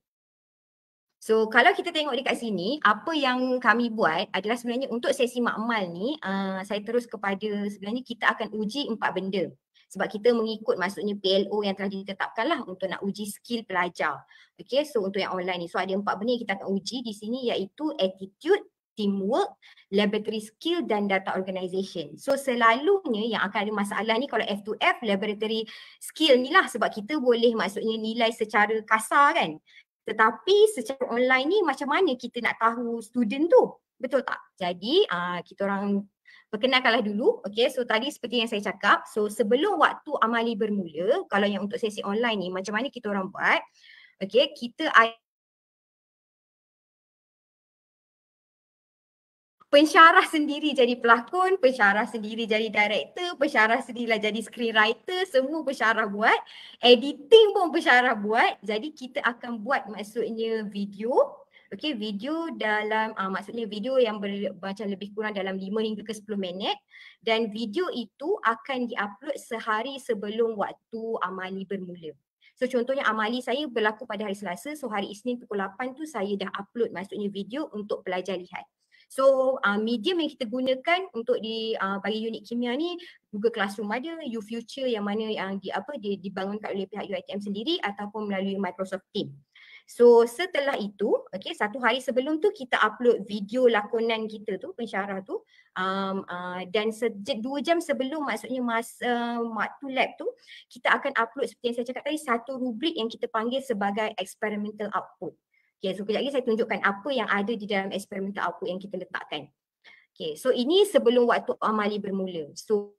So kalau kita tengok dekat sini, apa yang kami buat adalah sebenarnya untuk sesi makmal ni, saya terus kepada sebenarnya kita akan uji 4 benda. Sebab kita mengikut maksudnya PLO yang telah ditetapkan lah untuk nak uji skill pelajar. Okay, so untuk yang online ni. So ada 4 benda yang kita akan uji di sini, iaitu attitude, teamwork, laboratory skill dan data organization. So selalunya yang akan ada masalah ni kalau F2F, laboratory skill ni lah, sebab kita boleh maksudnya nilai secara kasar kan. Tetapi secara online ni macam mana kita nak tahu student tu? Betul tak? Jadi kita orang perkenalkanlah dulu. Okay, so tadi seperti yang saya cakap, so sebelum waktu amali bermula, kalau yang untuk sesi online ni macam mana kita orang buat? Okay, kita pensyarah sendiri jadi pelakon, pensyarah sendiri jadi director, pensyarah sendirilah jadi screenwriter, semua pensyarah buat, editing pun pensyarah buat. Jadi kita akan buat maksudnya video. Okay, video dalam maksudnya video yang macam lebih kurang dalam 5 hingga ke 10 minit, dan video itu akan diupload sehari sebelum waktu amali bermula. So contohnya amali saya berlaku pada hari Selasa, so hari Isnin pukul 8 tu saya dah upload maksudnya video untuk pelajar lihat. So medium yang kita gunakan untuk bagi unit kimia ni, Google Classroom ada, UFuture yang mana yang dibangunkan oleh pihak UiTM sendiri ataupun melalui Microsoft Team. So setelah itu, okay, satu hari sebelum tu kita upload video lakonan kita tu, pensyarah tu, dan 2 jam sebelum maksudnya masa waktu lab tu, kita akan upload seperti yang saya cakap tadi, satu rubrik yang kita panggil sebagai experimental output. Okay, so kejap lagi saya tunjukkan apa yang ada di dalam experimental output yang kita letakkan. Okay, so ini sebelum waktu amali bermula. So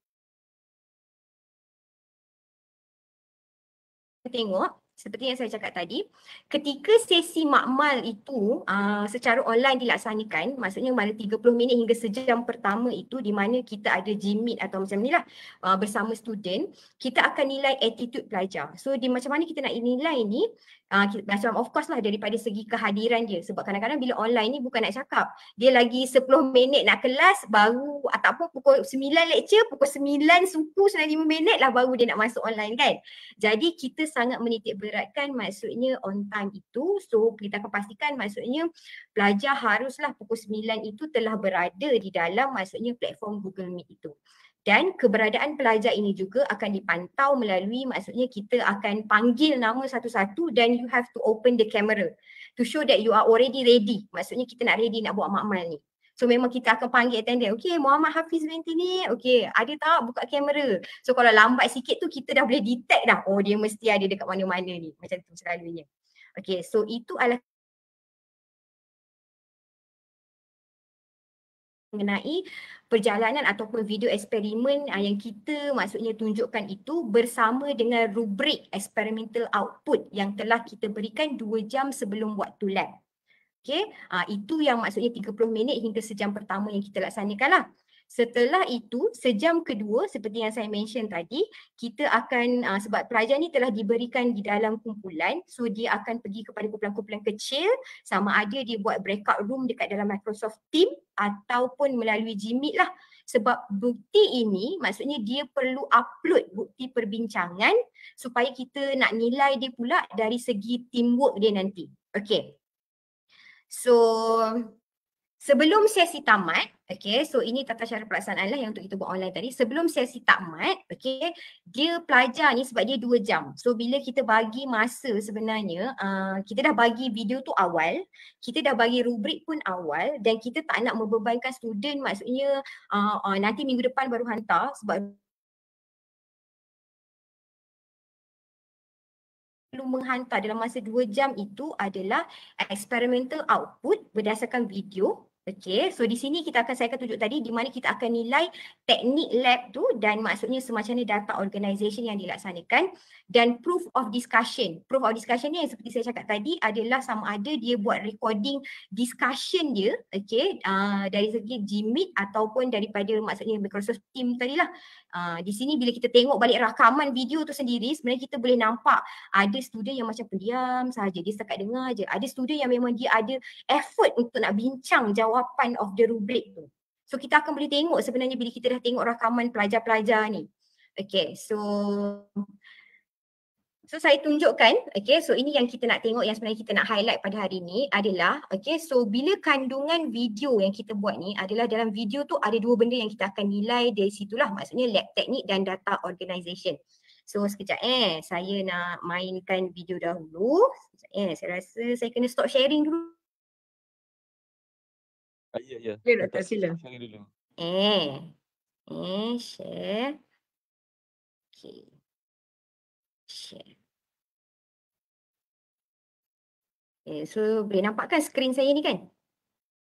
tengok seperti yang saya cakap tadi, ketika sesi makmal itu secara online dilaksanakan, maksudnya mana 30 minit hingga sejam pertama itu di mana kita ada Gym Meet atau macam ni lah bersama student, kita akan nilai attitude pelajar. So di macam mana kita nak nilai ni, macam of course lah daripada segi kehadiran dia, sebab kadang-kadang bila online ni bukan nak cakap, dia lagi 10 minit nak kelas baru ataupun pukul 9 lecture, pukul 9 suku 95 minit lah baru dia nak masuk online kan. Jadi kita sangat menitik beratkan maksudnya on time itu. So kita akan pastikan maksudnya pelajar haruslah pukul 9 itu telah berada di dalam maksudnya platform Google Meet itu. Dan keberadaan pelajar ini juga akan dipantau melalui maksudnya kita akan panggil nama satu-satu dan you have to open the camera to show that you are already ready. Maksudnya kita nak ready nak buat makmal ni. So memang kita akan panggil attendant. Okay, Muhammad Hafiz binti ni. Okay, ada tak buka kamera? So kalau lambat sikit tu kita dah boleh detect dah. Oh, dia mesti ada dekat mana-mana ni. Macam tu selalunya. Okay, so itu adalah mengenai perjalanan ataupun video eksperimen yang kita maksudnya tunjukkan itu bersama dengan rubrik experimental output yang telah kita berikan 2 jam sebelum waktu lab. Okay, itu yang maksudnya 30 minit hingga sejam pertama yang kita laksanakan lah. Setelah itu, sejam kedua seperti yang saya mention tadi, kita akan, sebab pelajar ni telah diberikan di dalam kumpulan, so dia akan pergi kepada kumpulan-kumpulan kecil, sama ada dia buat breakout room dekat dalam Microsoft Teams ataupun melalui Gym Meet lah. Sebab bukti ini maksudnya dia perlu upload bukti perbincangan supaya kita nak nilai dia pula dari segi teamwork dia nanti. Okay. So sebelum sesi tamat, okay, so ini tata cara pelaksanaan lah yang untuk kita buat online tadi. Sebelum sesi tamat, okay, dia pelajar ni sebab dia 2 jam. So bila kita bagi masa sebenarnya, kita dah bagi video tu awal, kita dah bagi rubrik pun awal dan kita tak nak membebankan student maksudnya nanti minggu depan baru hantar sebab perlu menghantar dalam masa 2 jam itu adalah experimental output berdasarkan video. Okay, so di sini saya akan tunjuk tadi di mana kita akan nilai teknik lab tu dan maksudnya semacam ni data organisation yang dilaksanakan dan proof of discussion. Proof of discussion ni yang seperti saya cakap tadi adalah sama ada dia buat recording discussion dia, okay, dari segi Gym Meet ataupun daripada maksudnya Microsoft Teams tadi lah. Di sini bila kita tengok balik rakaman video tu sendiri, sebenarnya kita boleh nampak ada student yang macam pendiam sahaja, dia setakat dengar je. Ada student yang memang dia ada effort untuk nak bincang jawapan of the rubric tu. So kita akan boleh tengok sebenarnya bila kita dah tengok rakaman pelajar-pelajar ni. Okay, so saya tunjukkan, okay, so ini yang kita nak tengok yang sebenarnya kita nak highlight pada hari ni adalah, okay, so bila kandungan video yang kita buat ni adalah dalam video tu ada 2 benda yang kita akan nilai dari situlah, maksudnya lab teknik dan data organisation. So sekejap saya nak mainkan video dahulu. Saya rasa saya kena stop sharing dulu. Ya. Ya, Dr. Sila. Sharing dulu. Share. Okay. Share. So boleh nampak kan skrin saya ni kan?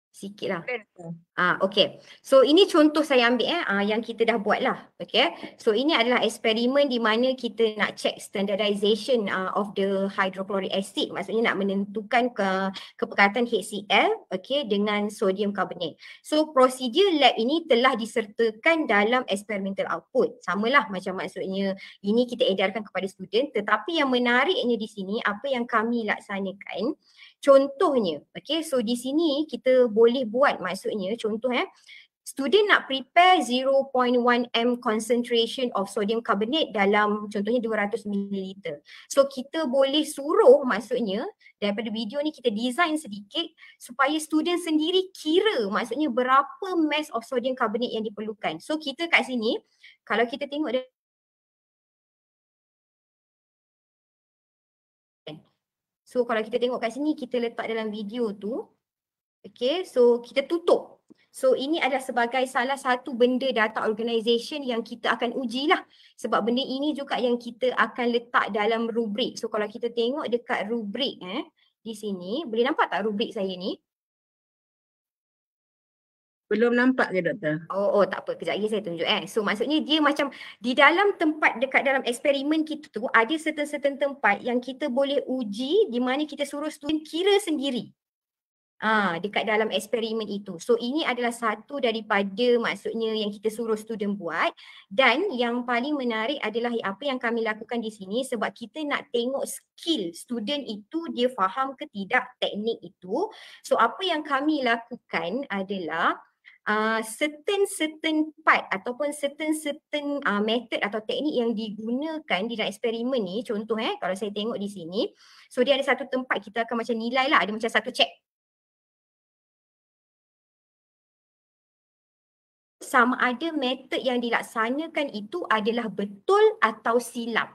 Sikit lah. Okay. So ini contoh saya ambil yang kita dah buat lah. Okay. So ini adalah eksperimen di mana kita nak check standardization of the hydrochloric acid. Maksudnya nak menentukan kepekatan HCl, okay, dengan sodium carbonate. So prosedur lab ini telah disertakan dalam experimental output. Samalah macam maksudnya ini kita edarkan kepada student. Tetapi yang menariknya di sini apa yang kami laksanakan, contohnya, okay, so di sini kita boleh buat maksudnya contoh student nak prepare 0.1 m concentration of sodium carbonate dalam contohnya 200 ml. So kita boleh suruh maksudnya daripada video ni kita design sedikit supaya student sendiri kira maksudnya berapa mass of sodium carbonate yang diperlukan. So kita kat sini kalau kita tengok so kalau kita tengok kat sini kita letak dalam video tu, okay, so kita tutup. So ini adalah sebagai salah satu benda data organisation yang kita akan uji lah. Sebab benda ini juga yang kita akan letak dalam rubrik. So kalau kita tengok dekat rubrik di sini, boleh nampak tak rubrik saya ni? Belum nampak ke doktor? Oh, tak apa. Kejap lagi saya tunjuk So maksudnya dia macam di dalam tempat dekat dalam eksperimen kita tu ada certain tempat yang kita boleh uji di mana kita suruh student kira sendiri. Dekat dalam eksperimen itu. So ini adalah satu daripada maksudnya yang kita suruh student buat, dan yang paling menarik adalah apa yang kami lakukan di sini sebab kita nak tengok skill student itu dia faham ke tidak teknik itu. So apa yang kami lakukan adalah certain part ataupun certain method atau teknik yang digunakan di dalam eksperimen ni. Contoh kalau saya tengok di sini, so dia ada satu tempat kita akan macam nilai lah, ada macam satu check sama ada metod yang dilaksanakan itu adalah betul atau silap.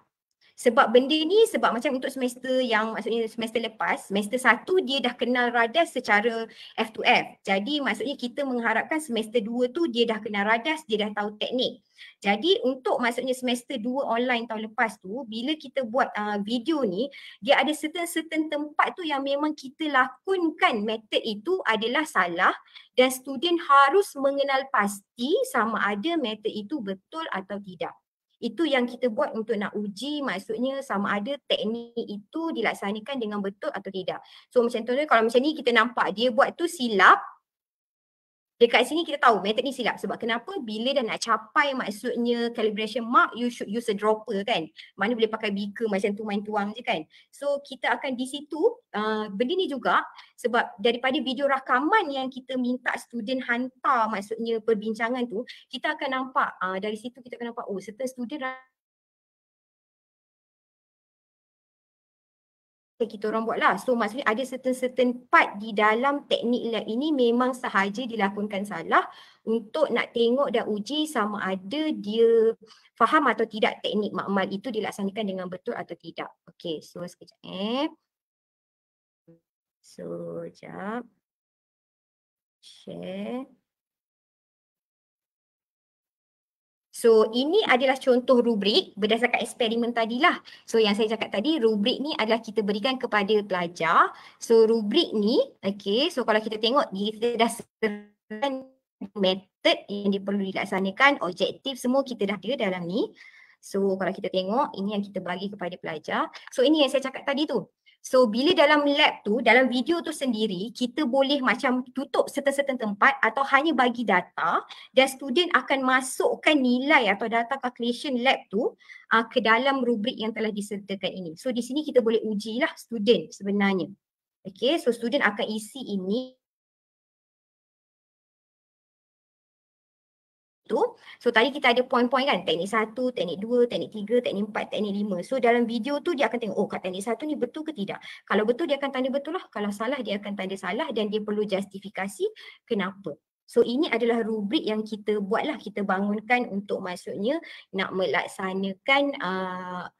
Sebab benda ni, sebab macam untuk semester yang maksudnya semester lepas, semester 1 dia dah kenal radas secara F2F. Jadi maksudnya kita mengharapkan semester 2 tu dia dah kenal radas, dia dah tahu teknik. Jadi untuk maksudnya semester 2 online tahun lepas tu, bila kita buat video ni, dia ada certain tempat tu yang memang kita lakonkan metod itu adalah salah dan student harus mengenal pasti sama ada metod itu betul atau tidak. Itu yang kita buat untuk nak uji maksudnya sama ada teknik itu dilaksanakan dengan betul atau tidak. So macam tu kalau macam ni kita nampak dia buat tu silap. Dekat sini kita tahu metod ni silap sebab kenapa? Bila dah nak capai maksudnya calibration mark, you should use a dropper kan. Mana boleh pakai beaker macam tu main tuang je kan. So kita akan di situ benda ni juga sebab daripada video rakaman yang kita minta student hantar maksudnya perbincangan tu, kita akan nampak dari situ kita akan nampak certain student kita orang buat lah. So maksudnya ada certain part di dalam teknik lab ini memang sahaja dilakonkan salah untuk nak tengok dan uji sama ada dia faham atau tidak teknik makmal itu dilaksanakan dengan betul atau tidak. Okay, so sekejap So, sekejap. Share. So ini adalah contoh rubrik berdasarkan eksperimen tadilah. So yang saya cakap tadi, rubrik ni adalah kita berikan kepada pelajar. So rubrik ni, okay, so kalau kita tengok kita dah sertakan metod yang dia perlu dilaksanakan, objektif semua kita dah ada dalam ni. So kalau kita tengok ini yang kita bagi kepada pelajar. So ini yang saya cakap tadi tu. So bila dalam lab tu, dalam video tu sendiri, kita boleh macam tutup certain tempat atau hanya bagi data dan student akan masukkan nilai atau data calculation lab tu ke dalam rubrik yang telah disertakan ini. So di sini kita boleh ujilah student sebenarnya. Okay, so student akan isi ini. So tadi kita ada poin-poin kan, teknik 1, teknik 2, teknik 3, teknik 4, teknik 5. So dalam video tu dia akan tengok, kat teknik 1 ni betul ke tidak. Kalau betul dia akan tanda betul lah, kalau salah dia akan tanda salah dan dia perlu justifikasi kenapa. So ini adalah rubrik yang kita buatlah, kita bangunkan untuk maksudnya nak melaksanakan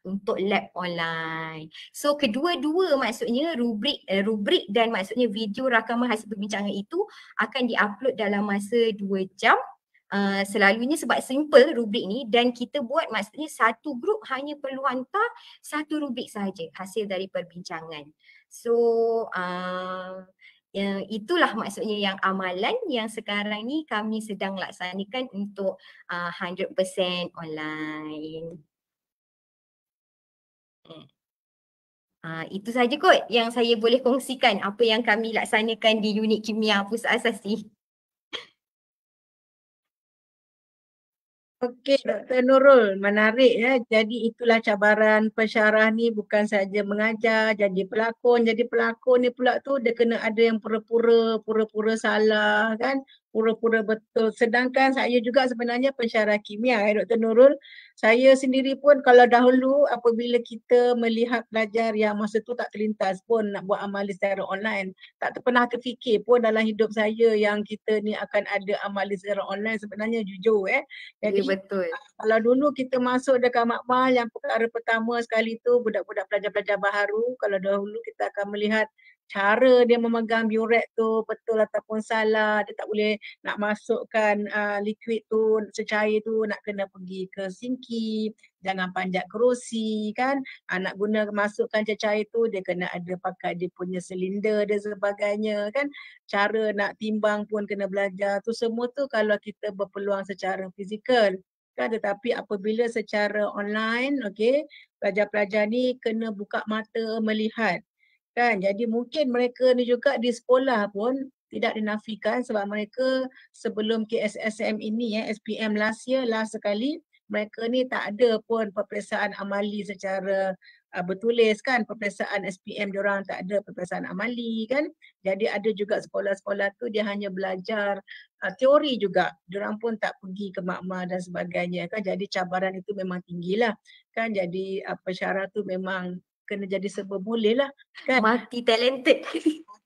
untuk lab online. So kedua-dua maksudnya rubrik dan maksudnya video rakaman hasil perbincangan itu akan diupload dalam masa 2 jam. Selalunya sebab simple rubrik ni dan kita buat maksudnya satu grup hanya perlu hantar satu rubrik sahaja hasil dari perbincangan. So itulah maksudnya yang amalan yang sekarang ni kami sedang laksanakan untuk 100% online. Itu saja kot yang saya boleh kongsikan apa yang kami laksanakan di unit kimia pusat asasi. Okey, Dr. Nurul, menarik ya. Jadi itulah cabaran pensyarah ni, bukan saja mengajar, jadi pelakon ni pula tu dia kena ada yang pura-pura salah kan, pura-pura betul. Sedangkan saya juga sebenarnya pensyarah kimia Dr. Nurul. Saya sendiri pun kalau dahulu apabila kita melihat pelajar yang masa tu tak terlintas pun nak buat amalan secara online, tak pernah terfikir pun dalam hidup saya yang kita ni akan ada amalan secara online, sebenarnya jujur Jadi betul. Kalau dulu kita masuk dekat makmal yang perkara pertama sekali tu budak-budak pelajar-pelajar baharu, kalau dahulu kita akan melihat cara dia memegang burette tu betul ataupun salah, dia tak boleh nak masukkan liquid tu secair tu, nak kena pergi ke sinki, jangan panjat kerusi kan. Nak guna masukkan cecair tu dia kena ada pakai dia punya silinder dan sebagainya kan. Cara nak timbang pun kena belajar. Tu semua tu kalau kita berpeluang secara fizikal kan, tetapi apabila secara online, okey, pelajar-pelajar ni kena buka mata melihat kan. Jadi mungkin mereka ni juga di sekolah pun tidak dinafikan sebab mereka sebelum KSSM ini SPM last sekali, mereka ni tak ada pun peperiksaan amali secara bertulis kan. Peperiksaan SPM diorang tak ada peperiksaan amali kan. Jadi ada juga sekolah-sekolah tu dia hanya belajar teori juga. Diorang pun tak pergi ke makmal dan sebagainya kan. Jadi cabaran itu memang tinggilah kan. Jadi pensyarah tu memang kena jadi serba boleh lah kan. Multi talented.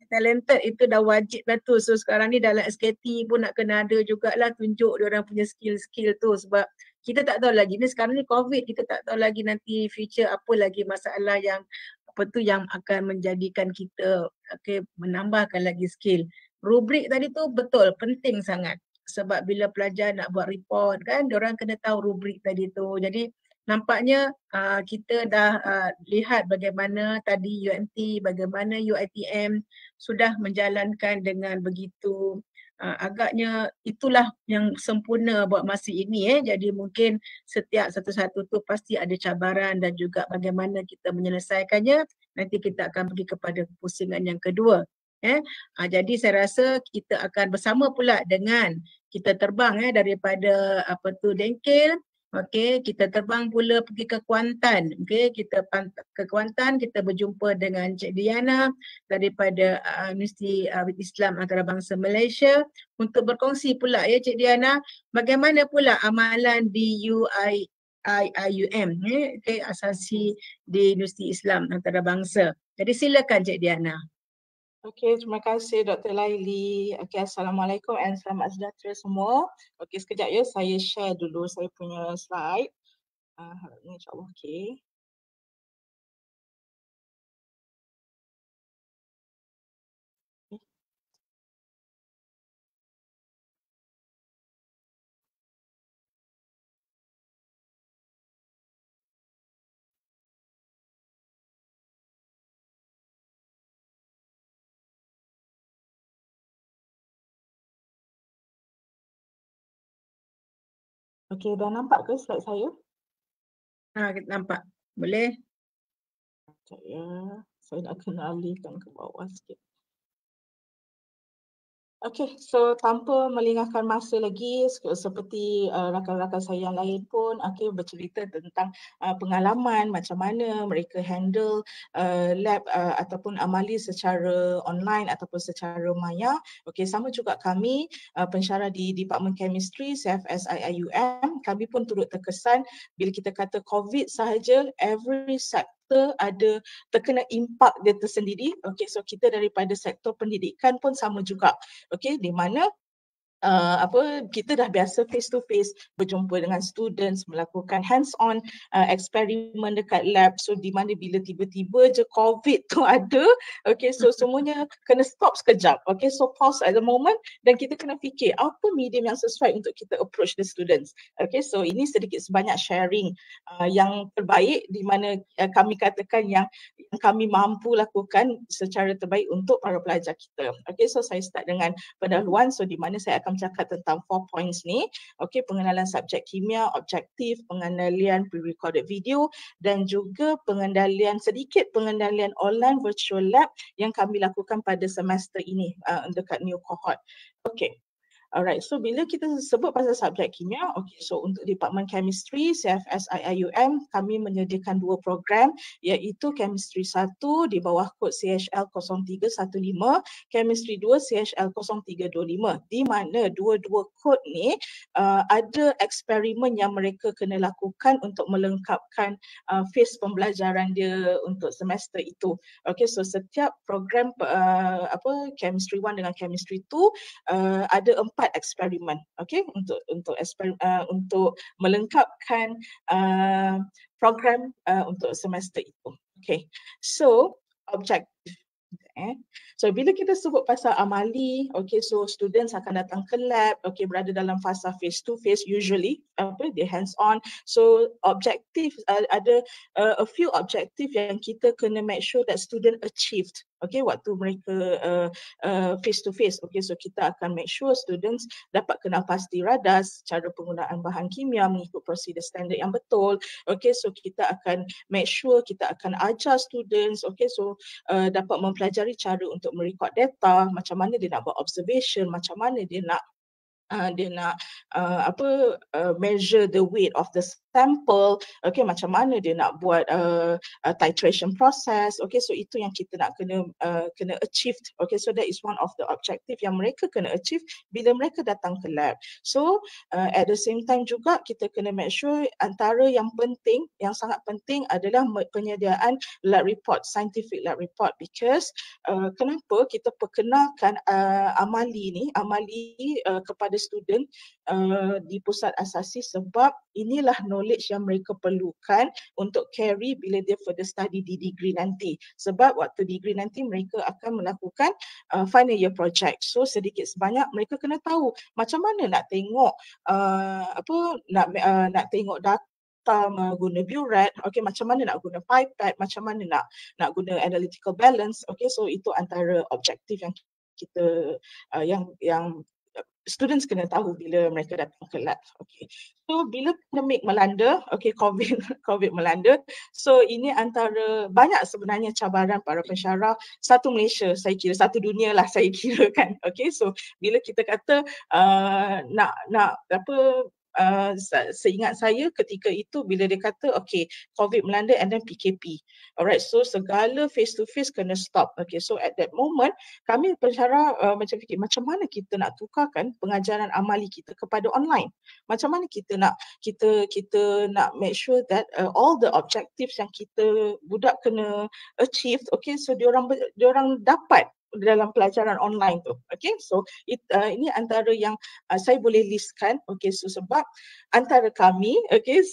Talented itu dah wajib lah tu. So sekarang ni dalam SKT pun nak kena ada jugalah tunjuk dia orang punya skill-skill tu, sebab kita tak tahu lagi ni sekarang ni COVID, kita tak tahu lagi nanti future apa lagi masalah yang apa tu yang akan menjadikan kita menambahkan lagi skill. Rubrik tadi tu betul penting sangat sebab bila pelajar nak buat report kan, dia orang kena tahu rubrik tadi tu. Jadi nampaknya kita dah lihat bagaimana tadi UMT, bagaimana UiTM sudah menjalankan dengan begitu agaknya itulah yang sempurna buat masa ini. Jadi mungkin setiap satu-satu tu pasti ada cabaran dan juga bagaimana kita menyelesaikannya. Nanti kita akan pergi kepada pusingan yang kedua. Jadi saya rasa kita akan bersama pula dengan kita terbang daripada Dengkil. Okey, kita terbang pula pergi ke Kuantan. Okey, kita ke Kuantan, kita berjumpa dengan Cik Diana daripada Universiti Islam Antarabangsa Malaysia untuk berkongsi pula Cik Diana, bagaimana pula amalan di IUM, asasi di Universiti Islam Antarabangsa. Jadi silakan Cik Diana. Okey, terima kasih Dr. Laili. Okey, Assalamualaikum and selamat sejahtera semua. Okey, sekejap ya, saya share dulu saya punya slide. Harapnya insyaAllah okey. Okey, dah nampak ke slide saya? Kita nampak. Boleh? Sekejap ya, saya nak kena alihkan ke bawah sikit. Okey, so tanpa melengahkan masa lagi, seperti rakan-rakan saya yang lain pun bercerita tentang pengalaman macam mana mereka handle lab ataupun amali secara online ataupun secara maya. Okey, sama juga kami pensyarah di Department Chemistry CFS-IIUM, kami pun turut terkesan bila kita kata COVID sahaja, every sector ada terkena impak dia tersendiri. Okey, so kita daripada sektor pendidikan pun sama juga. Okey, di mana kita dah biasa face to face berjumpa dengan students, melakukan hands on eksperimen dekat lab. So di mana bila tiba-tiba je COVID tu ada, okay, so semuanya kena stop sekejap. Okay, so pause at the moment dan kita kena fikir apa medium yang sesuai untuk kita approach the students. Okay, so ini sedikit sebanyak sharing yang terbaik di mana kami katakan yang kami mampu lakukan secara terbaik untuk para pelajar kita. Okay, so saya start dengan pendahuluan. So di mana saya akan bercakap tentang 4 points ni. Okey, pengenalan subjek kimia, objektif, pengendalian pre-recorded video dan juga sedikit pengendalian online virtual lab yang kami lakukan pada semester ini dekat new cohort. Okey. Alright, so bila kita sebut pasal subjek kimia, okay, so untuk Department Chemistry CFS-IIUM, kami menyediakan 2 program iaitu Chemistry 1 di bawah kod CHL 0315, Chemistry 2 CHL 0325, di mana dua-dua kod ni ada eksperimen yang mereka kena lakukan untuk melengkapkan phase pembelajaran dia untuk semester itu. Okay, so setiap program Chemistry 1 dengan Chemistry 2 ada 4 eksperimen, okay, untuk melengkapkan program untuk semester itu. Okay, so objektif. So bila kita sebut pasal amali, okay, so students akan datang ke lab, okay, berada dalam fasa face to face usually, dia hands on. So objektif ada a few objektif yang kita kena make sure that student achieved, okay, waktu mereka face to face. Okay, so kita akan make sure students dapat kenal pasti radas, cara penggunaan bahan kimia mengikut prosedur standard yang betul. Okay, so kita akan make sure kita akan ajar students, okay, so dapat mempelajari cara untuk merekod data, macam mana dia nak buat observation, macam mana dia nak measure the weight of the sample, okay, macam mana dia nak buat titration process, okay, so itu yang kita nak kena achieve, okay, so that is one of the objective yang mereka kena achieve bila mereka datang ke lab. So at the same time juga kita kena make sure antara yang penting, yang sangat penting adalah penyediaan lab report, scientific lab report, because kenapa kita perkenalkan amali kepada student di pusat asasi, sebab inilah knowledge yang mereka perlukan untuk carry bila dia further study di degree nanti. Sebab waktu degree nanti mereka akan melakukan final year project. So sedikit sebanyak mereka kena tahu macam mana nak tengok nak tengok data guna Burette, okay, macam mana nak guna pipette, macam mana nak guna analytical balance, okay, so itu antara objektif yang kita yang students kena tahu bila mereka datang ke lab. Okay. So bila pandemik melanda, okay, COVID melanda, so ini antara banyak sebenarnya cabaran para pensyarah satu Malaysia, saya kira satu dunia lah saya kira kan. Okay, so bila kita kata seingat saya ketika itu bila dia kata okay, COVID melanda and then PKP. Alright, so segala face to face kena stop. Okay, so at that moment kami pensyarah macam fikir macam mana kita nak tukarkan pengajaran amali kita kepada online. Macam mana kita nak make sure that all the objectives yang budak kena achieve, okay, so diorang dapat dalam pelajaran online tu. Okay, so ini antara yang saya boleh listkan. Okay, so sebab antara kami, okay,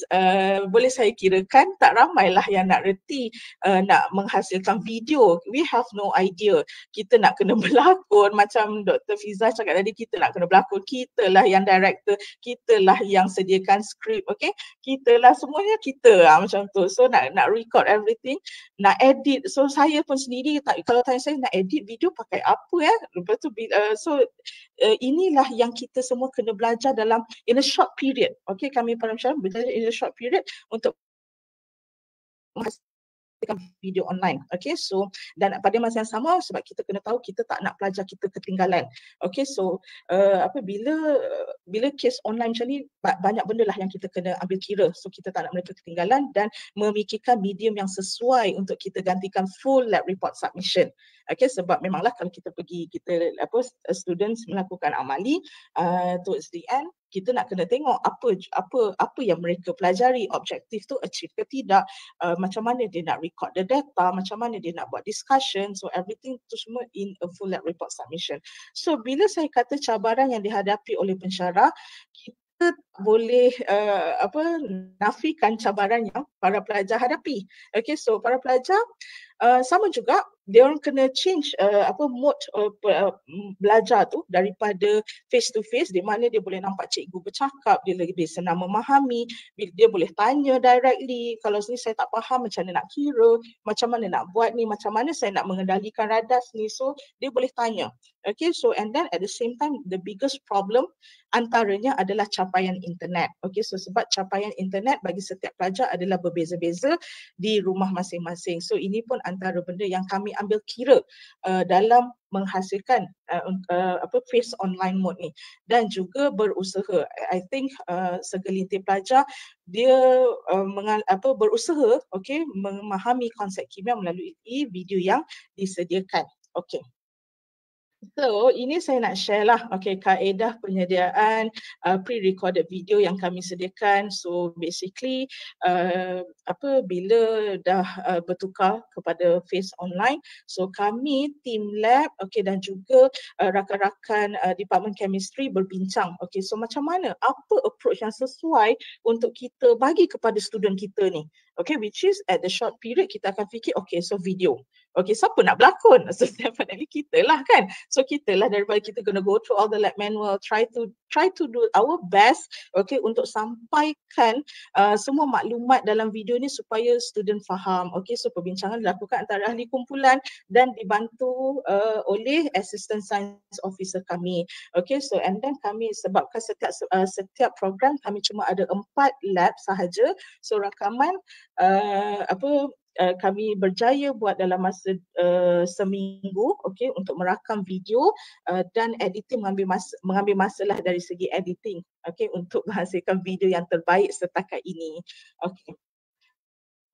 boleh saya kirakan tak ramailah yang nak reti nak menghasilkan video. We have no idea. Kita nak kena berlakon macam Dr. Fiza cakap tadi, kita nak kena berlakon, kita lah yang director, kita lah yang sediakan skrip, okay, kita lah semuanya kita macam tu. So nak record everything, nak edit. So saya pun sendiri kalau tanya saya nak edit video pakai apa lepas tu inilah yang kita semua kena belajar in a short period. Okay, kami para pensyarah belajar in a short period untuk video online. Okay, so dan pada masa yang sama sebab kita kena tahu kita tak nak pelajar kita ketinggalan. Okay, so bila kes online macam ni banyak benda lah yang kita kena ambil kira. So kita tak nak mereka ketinggalan dan memikirkan medium yang sesuai untuk kita gantikan full lab report submission. Okay, sebab memanglah kalau kita students melakukan amali towards the end, kita nak kena tengok apa yang mereka pelajari, objektif tu achieve ke tidak, macam mana dia nak record the data, macam mana dia nak buat discussion, so everything tu semua in a full lab report submission. So bila saya kata cabaran yang dihadapi oleh pensyarah, kita boleh nafikan cabaran yang para pelajar hadapi. Okay, so para pelajar sama juga dia orang kena change mode belajar tu daripada face to face di mana dia boleh nampak cikgu bercakap, dia lebih senang memahami, dia boleh tanya directly, kalau ni saya tak faham macam mana nak kira, macam mana nak buat ni, macam mana saya nak mengendalikan radas ni, so dia boleh tanya. Okay, so and then at the same time the biggest problem antaranya adalah capaian internet. Okay, so sebab capaian internet bagi setiap pelajar adalah berbeza-beza di rumah masing-masing. So ini pun antara benda yang kami ambil kira dalam menghasilkan face online mode ni, dan juga berusaha. I think segelintir pelajar dia berusaha memahami konsep kimia melalui video yang disediakan. Okay. So ini saya nak share lah, okay, kaedah penyediaan pre-recorded video yang kami sediakan. So basically bila dah bertukar kepada face online, so kami team lab, okay, dan juga rakan-rakan department chemistry berbincang, okay, so macam mana, apa approach yang sesuai untuk kita bagi kepada student kita ni. Okay, which is at the short period kita akan fikir, okay, so video. Okay, siapa nak berlakon? So definitely kita lah kan. So kita lah daripada kita gonna go through all the lab manual, try to do our best, okay, untuk sampaikan semua maklumat dalam video ni supaya student faham. Okay, so perbincangan dilakukan antara ahli kumpulan dan dibantu oleh assistant science officer kami. Okay, so and then kami sebabkan setiap program kami cuma ada 4 lab sahaja. So rakaman kami berjaya buat dalam masa seminggu, okay, untuk merakam video dan editing mengambil masa lah dari segi editing, okay, untuk menghasilkan video yang terbaik setakat ini. Okay.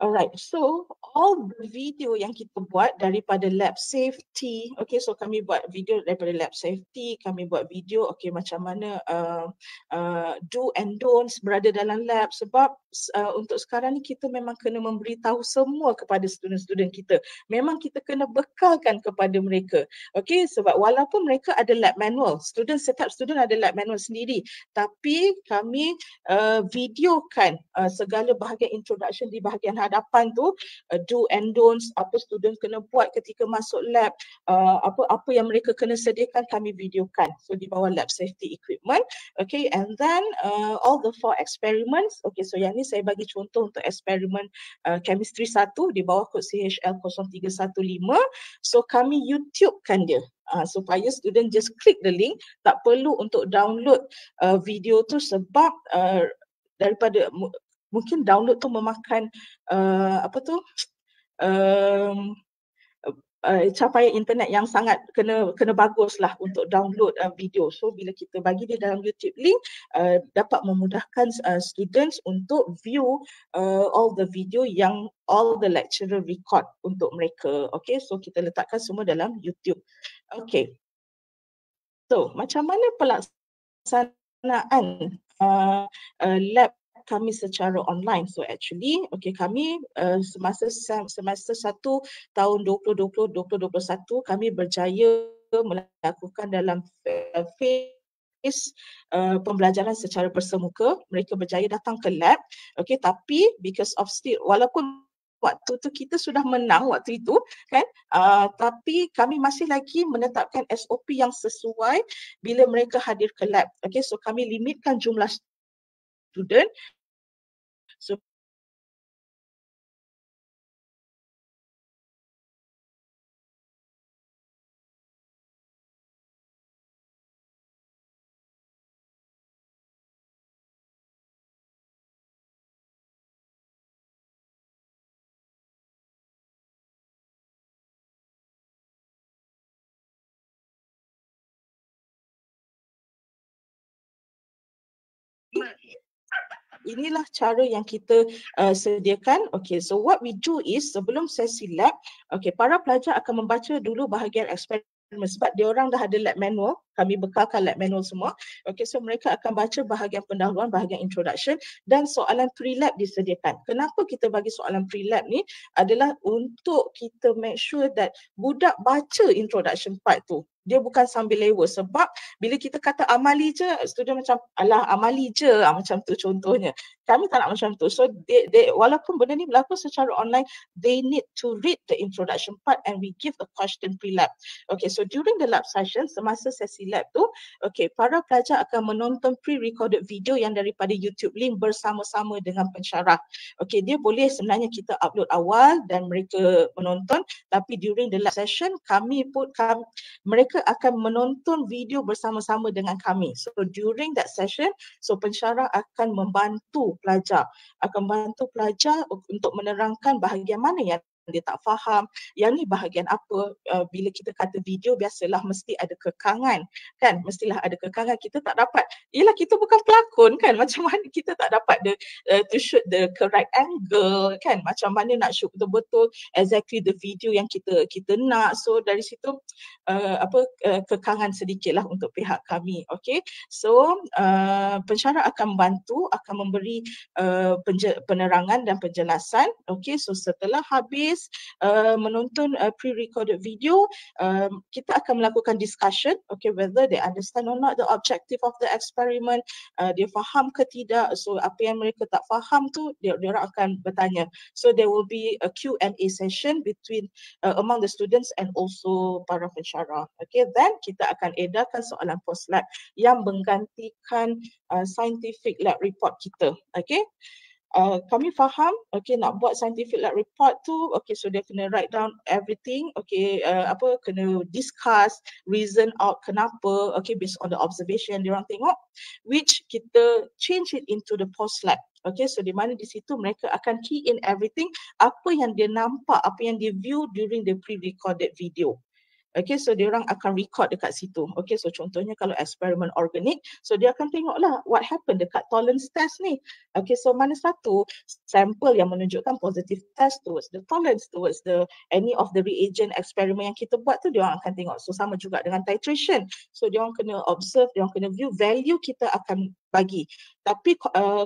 Alright, so all the video yang kita buat daripada lab safety, okay, so kami buat video daripada lab safety, kami buat video, okay, macam mana do and don'ts berada dalam lab, sebab untuk sekarang ni kita memang kena memberitahu semua kepada student-student kita. Memang kita kena bekalkan kepada mereka, okay, sebab walaupun mereka ada lab manual, setiap student ada lab manual sendiri, tapi kami videokan segala bahagian introduction di bahagian hadapan tu, do and don'ts, apa student kena buat ketika masuk lab, apa yang mereka kena sediakan, kami videokan. So di bawah lab safety equipment, okay, and then all the 4 experiments, okay, so yang ni saya bagi contoh untuk eksperimen chemistry 1 di bawah kod CHL 0315. So kami YouTube-kan dia. Supaya student just click the link, tak perlu untuk download video tu, sebab daripada mungkin download tu memakan capaian internet yang sangat kena bagus lah untuk download video. So bila kita bagi dia dalam YouTube link, dapat memudahkan students untuk view all the video yang all the lecturer record untuk mereka. Okay, so kita letakkan semua dalam YouTube. Okay, so macam mana pelaksanaan lab kami secara online? So actually, okay, kami semasa semester 1 tahun 2020-2021 kami berjaya melakukan dalam phase pembelajaran secara bersemuka. Mereka berjaya datang ke lab, okay, tapi because of still, walaupun waktu tu kita sudah menang waktu itu kan, tapi kami masih lagi menetapkan SOP yang sesuai bila mereka hadir ke lab. Okay, so kami limitkan jumlah student. So inilah cara yang kita sediakan. Okay, so what we do is sebelum sesi lab, okay, para pelajar akan membaca dulu bahagian eksperimen sebab dia orang dah ada lab manual, kami bekalkan lab manual semua. Okay, so mereka akan baca bahagian pendahuluan, bahagian introduction dan soalan pre-lab disediakan. Kenapa kita bagi soalan pre-lab ni? Adalah untuk kita make sure that budak baca introduction part tu. Dia bukan sambil lewa, sebab bila kita kata amali je, student macam alah amali je, macam tu contohnya. Kami tak nak macam tu. So they walaupun benda ni berlaku secara online, they need to read the introduction part and we give a question pre-lab. Okay, so during the lab session, semasa sesi lab tu, okay, para pelajar akan menonton pre-recorded video yang daripada YouTube link bersama-sama dengan pensyarah. Okay, dia boleh sebenarnya kita upload awal dan mereka menonton, tapi during the lab session mereka akan menonton video bersama-sama dengan kami. So during that session, so pensyarah akan membantu pelajar untuk menerangkan bahagian mana yang dia tak faham, yang ni bahagian apa. Bila kita kata video, biasalah mesti ada kekangan kan, mestilah ada kekangan. Kita tak dapat, yelah kita bukan pelakon kan, macam mana kita tak dapat to shoot the correct angle kan, macam mana nak shoot betul-betul exactly the video yang kita nak. So dari situ kekangan sedikit lah untuk pihak kami. Okay, so pensyarah akan membantu, akan memberi penerangan dan penjelasan. Okay, so setelah habis days menonton pre-recorded video, kita akan melakukan discussion, okay, whether they understand or not the objective of the experiment, dia faham ke tidak. So apa yang mereka tak faham tu dia orang akan bertanya. So there will be a Q&A session between among the students and also para pensyarah. Okay, then kita akan edarkan soalan post lab yang menggantikan scientific lab report kita. Okay. Kami faham, okay, nak buat scientific lab report tu, okay, so dia kena write down everything, okay, kena discuss, reason out kenapa, okay, based on the observation dia orang tengok, which kita change it into the post lab. Okay, so di mana di situ mereka akan key in everything, apa yang dia nampak, apa yang dia view during the pre-recorded video. Okay, so dia orang akan record dekat situ. Okay, so contohnya kalau eksperimen organik, so dia akan tengoklah what happened dekat tolerance test ni. Okay, so mana satu sampel yang menunjukkan positive test towards the tolerance, towards the any of the reagent eksperimen yang kita buat tu, dia orang akan tengok. So sama juga dengan titration. So dia orang kena observe, dia orang kena view, value kita akan bagi. Tapi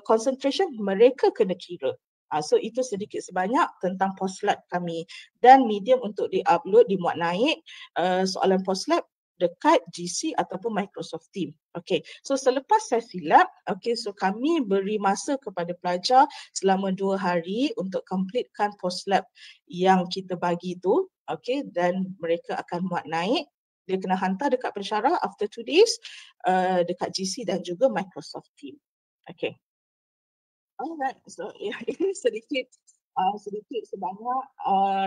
concentration mereka kena kira. So itu sedikit sebanyak tentang post lab kami, dan medium untuk di-upload, dimuat naik soalan post lab dekat GC ataupun Microsoft Teams. Okay, so selepas sesi lab, okay, so kami beri masa kepada pelajar selama 2 hari untuk completekan post lab yang kita bagi tu, okay, dan mereka akan muat naik. Dia kena hantar dekat pensyarah after 2 days dekat GC dan juga Microsoft Teams. Okay. Alright, so ini sedikit sebanyak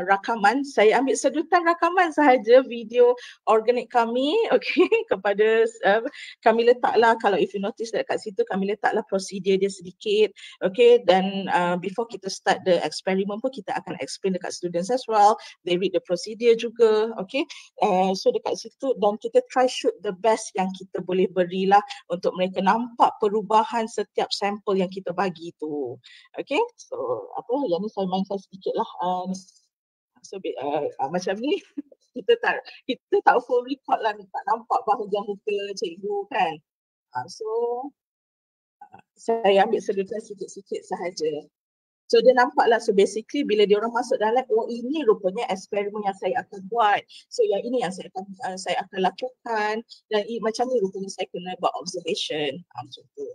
rakaman. Saya ambil sedutan rakaman sahaja video organik kami, okay, kepada kami letaklah, kalau if you notice dekat situ kami letaklah prosedur dia sedikit, okay, dan before kita start the experiment pun kita akan explain dekat students as well, they read the procedure juga, okay. So dekat situ, dan kita try shoot the best yang kita boleh berilah untuk mereka nampak perubahan setiap sampel yang kita bagi tu. Okay, so yang ni saya mainkan sedikit lah. So macam ni kita tak full record lah, tak nampak bahagian muka cikgu kan. So saya ambil sedutan sikit-sikit sahaja. So dia nampaklah, so basically bila dia orang masuk dalam, oh ini rupanya eksperimen yang saya akan buat. So yang ini yang saya akan lakukan, dan macam ni rupanya saya kena buat observation. Macam tu.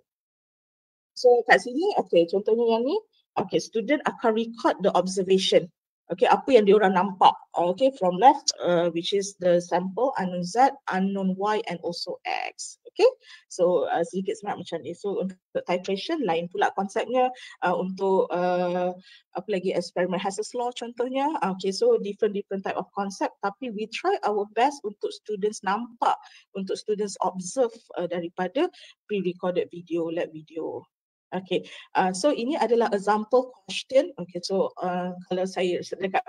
So kat sini, okay, contohnya yang ni, okay, student akan record the observation. Okay, apa yang diorang nampak. Okay, from left, which is the sample, unknown Z, unknown Y, and also X. Okay, so sedikit sebanyak macam ni. So untuk titration, lain pula konsepnya. Untuk apa lagi, experiment Hassell's law contohnya. Okay, so different type of concept. Tapi we try our best untuk students nampak, untuk students observe daripada pre-recorded video, lab video. Okay, so ini adalah example question. Okay, so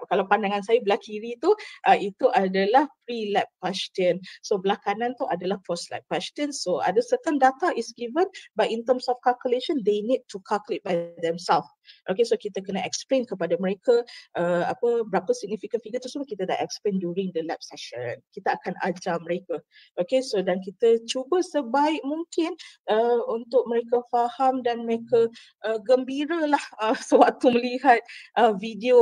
kalau pandangan saya belah kiri tu, itu adalah pre-lab question. So belah kanan tu adalah post-lab question. So ada certain data is given, but in terms of calculation, they need to calculate by themselves. Okay, so kita kena explain kepada mereka berapa significant figure tu, semua kita dah explain during the lab session. Kita akan ajar mereka. Okay, so dan kita cuba sebaik mungkin untuk mereka faham dan mereka gembira lah sewaktu melihat video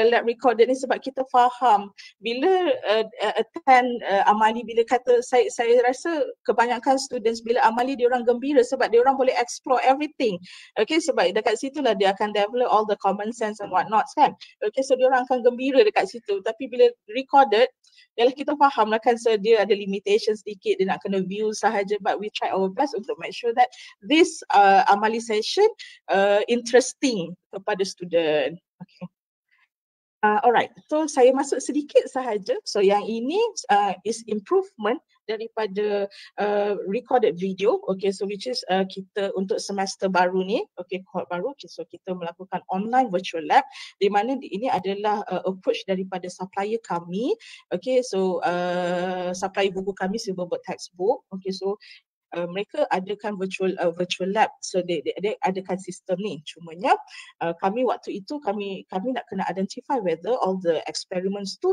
lab recorded ni, sebab kita faham bila attend amali, bila kata saya rasa kebanyakan students bila amali dia orang gembira sebab dia orang boleh explore everything. Okay, sebab dekat situlah dia akan develop all the common sense and what not kan. Okay, so dia orang akan gembira dekat situ. Tapi bila recorded, yalah kita faham lah kan, so dia ada limitation sedikit, dia nak kena view sahaja, but we try our best untuk make sure that this amali session interesting kepada student. Okay. Alright, so saya masuk sedikit sahaja. So yang ini is improvement daripada recorded video. Okay, so which is kita untuk semester baru ni, okay, cohort baru, okay, so kita melakukan online virtual lab, di mana ini adalah approach daripada supplier kami. Okay, so supplier buku kami, Silverbird Textbook. Okay, so mereka adakan virtual lab, so dia adakan sistem ni. Cumanya kami waktu itu kami nak kena identify whether all the experiments tu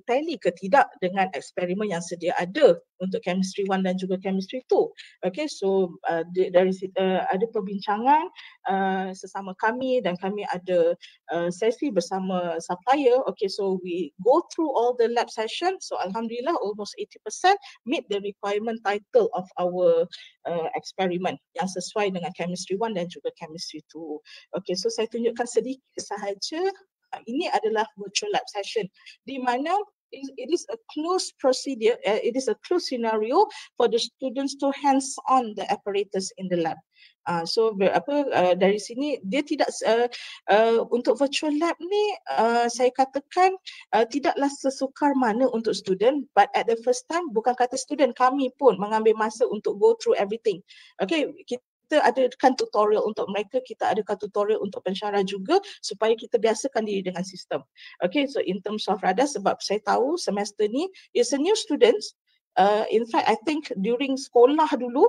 tally ke tidak dengan eksperimen yang sedia ada. untuk chemistry 1 dan juga chemistry 2. Okay, so dari ada perbincangan sesama kami dan kami ada sesi bersama supplier. Okay, so we go through all the lab session. So alhamdulillah almost 80% meet the requirement title of our experiment yang sesuai dengan chemistry 1 dan juga chemistry 2. Okay, so saya tunjukkan sedikit sahaja. Ini adalah virtual lab session di mana it is a closed procedure, it is a closed scenario for the students to hands on the apparatus in the lab. So dari sini dia tidak untuk virtual lab ni saya katakan tidaklah sesukar mana untuk student, but at the first time bukan kata student, kami pun mengambil masa untuk go through everything. Okay, kita adakan tutorial untuk mereka, kita adakan tutorial untuk pensyarah juga supaya kita biasakan diri dengan sistem. Okay, so in terms of radar, sebab saya tahu semester ni is a new students. In fact, I think during sekolah dulu,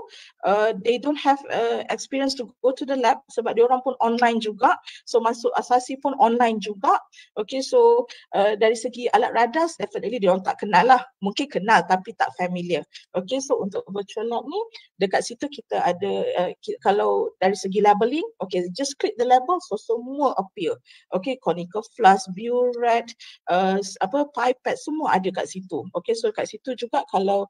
they don't have experience to go to the lab sebab dia orang pun online juga. So masuk asasi pun online juga. Okay, so dari segi alat radar, definitely dia orang tak kenal lah. Mungkin kenal tapi tak familiar. Okay, so untuk virtual lab ni, dekat situ kita ada, kalau dari segi labeling, okay, just click the label, so semua appear. Okay, conical flask, burette, pipette, semua ada kat situ. Okay, so kat situ juga kalau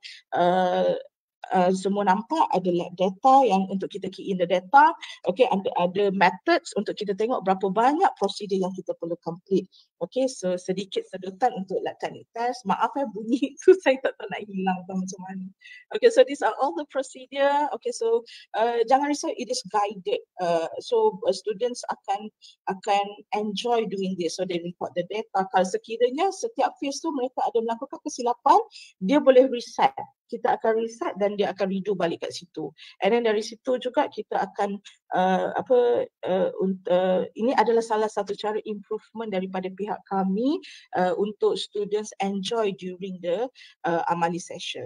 semua nampak ada lab data yang untuk kita key in the data. Okay, ada methods untuk kita tengok berapa banyak prosedur yang kita perlu complete. Okay, so sedikit sedotan untuk lab technique test. Maaf bunyi tu saya tak tahu nak hilang macam mana. Okay, so these are all the procedure. Okay, so jangan risau, it is guided. So students akan enjoy doing this. So they record the data. Kalau sekiranya setiap phase tu mereka ada melakukan kesilapan, dia boleh reset. Kita akan reset dan dia akan redo balik kat situ. And then dari situ juga kita akan ini adalah salah satu cara improvement daripada pihak kami untuk students enjoy during the amali session.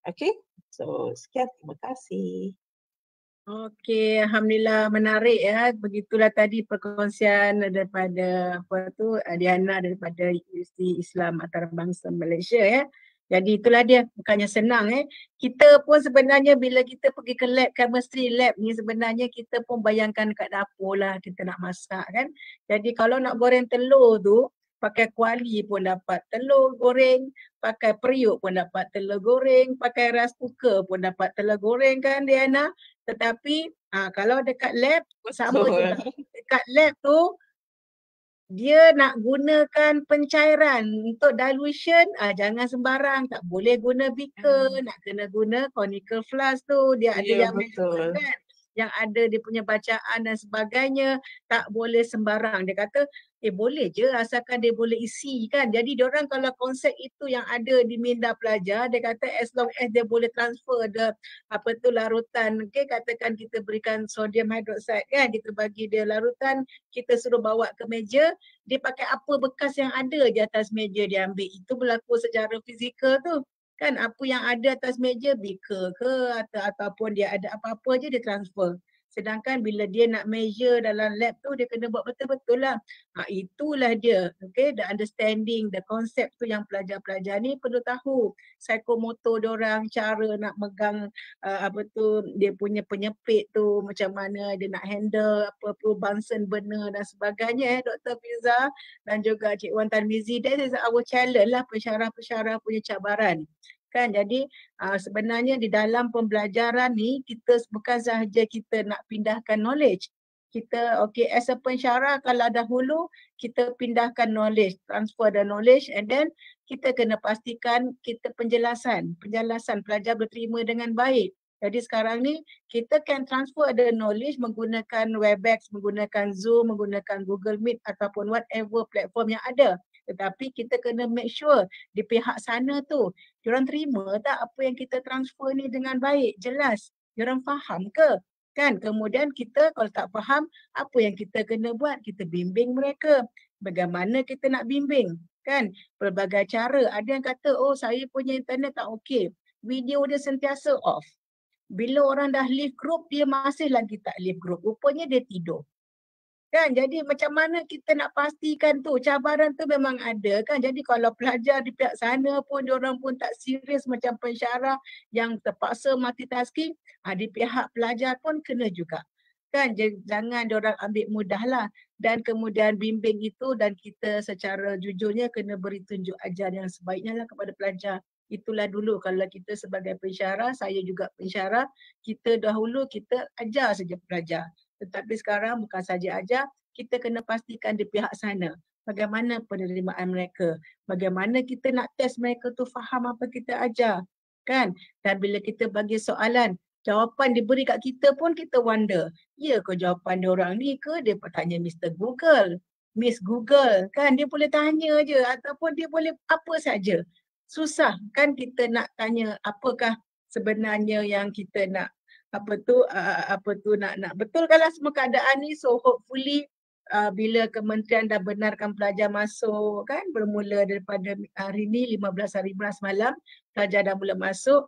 Okay, so sekian, terima kasih. Okey, alhamdulillah, menarik ya. Begitulah tadi perkongsian daripada Diana daripada Universiti Islam Antarabangsa Malaysia ya. Jadi itulah dia, bukannya senang Kita pun sebenarnya bila kita pergi ke lab, chemistry lab ni sebenarnya kita pun bayangkan kat dapur lah kita nak masak kan. Jadi kalau nak goreng telur tu, pakai kuali pun dapat telur goreng, pakai periuk pun dapat telur goreng, pakai rice cooker pun dapat telur goreng kan Diana. Tetapi kalau dekat lab sama juga. Dekat lab tu dia nak gunakan pencairan untuk dilution, jangan sembarang, tak boleh guna beaker, nak kena guna conical flask tu, dia ada yang measurement kan, yang ada dia punya bacaan dan sebagainya, tak boleh sembarang. Dia kata boleh je asalkan dia boleh isi kan. Jadi diorang kalau konsep itu yang ada di minda pelajar, dia kata as long as dia boleh transfer the larutan, okay, katakan kita berikan sodium hydroxide kan, kita bagi dia larutan, kita suruh bawa ke meja, dia pakai apa bekas yang ada di atas meja dia ambil. Itu berlaku secara fizikal tu kan, apa yang ada atas meja, beaker ke ataupun dia ada apa-apa je dia transfer. Sedangkan bila dia nak measure dalam lab tu, dia kena buat betul-betul lah. Itulah dia, okay, the understanding, the concept tu yang pelajar-pelajar ni perlu tahu. Psikomotor diorang, cara nak megang dia punya penyepit tu, macam mana dia nak handle Bunsen burner dan sebagainya Dr. Fiza dan juga Cik Wan Tarmizi. That is our challenge lah, pensyarah-pensyarah punya cabaran. Kan, jadi sebenarnya di dalam pembelajaran ni kita bukan sahaja kita nak pindahkan knowledge. Kita as a pensyarah, kalau dahulu kita pindahkan knowledge, transfer the knowledge, and then kita kena pastikan kita penjelasan pelajar berterima dengan baik. Jadi sekarang ni kita can transfer the knowledge menggunakan Webex, menggunakan Zoom, menggunakan Google Meet ataupun whatever platform yang ada. Tetapi kita kena make sure di pihak sana tu, diorang terima tak apa yang kita transfer ni dengan baik, jelas. Diorang faham ke? Kan, kemudian kita kalau tak faham, apa yang kita kena buat? Kita bimbing mereka. Bagaimana kita nak bimbing? Kan, pelbagai cara. Ada yang kata, saya punya internet tak okey. Video dia sentiasa off. Bila orang dah leave group, dia masih lagi tak leave group. Rupanya dia tidur. Kan, jadi macam mana kita nak pastikan tu, cabaran tu memang ada kan. Jadi kalau pelajar di pihak sana pun diorang pun tak serius macam pensyarah yang terpaksa multitasking, di pihak pelajar pun kena juga. Kan, jangan diorang ambil mudah lah. Dan kemudian bimbing itu dan kita secara jujurnya kena beri tunjuk ajar yang sebaiknya lah kepada pelajar. Itulah dulu kalau kita sebagai pensyarah, saya juga pensyarah, kita dahulu kita ajar saja pelajar. Tetapi sekarang bukan saja ajar, kita kena pastikan di pihak sana bagaimana penerimaan mereka, bagaimana kita nak test mereka tu faham apa kita ajar, kan? Dan bila kita bagi soalan, jawapan diberi kat kita pun kita wonder, ya ke jawapan diorang ni ke dia bertanya Mr. Google, Miss Google, kan? Dia boleh tanya je ataupun dia boleh apa saja. Susah kan kita nak tanya apakah sebenarnya yang kita nak nak betulkanlah semua keadaan ni. So hopefully bila kementerian dah benarkan pelajar masuk kan, bermula daripada hari ni 15 hari bulan semalam pelajar dah mula masuk,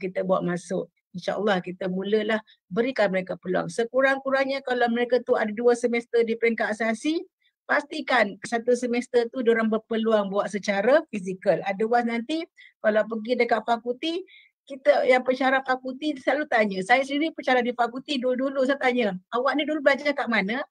kita bawa masuk. InsyaAllah kita mulalah berikan mereka peluang. Sekurang-kurangnya kalau mereka tu ada 2 semester di peringkat asasi, pastikan 1 semester tu diorang berpeluang buat secara fizikal. Otherwise nanti kalau pergi dekat fakulti, kita yang pensyarah fakulti selalu tanya, saya sendiri pensyarah di fakulti dulu saya tanya, awak ni dulu belajar kat mana?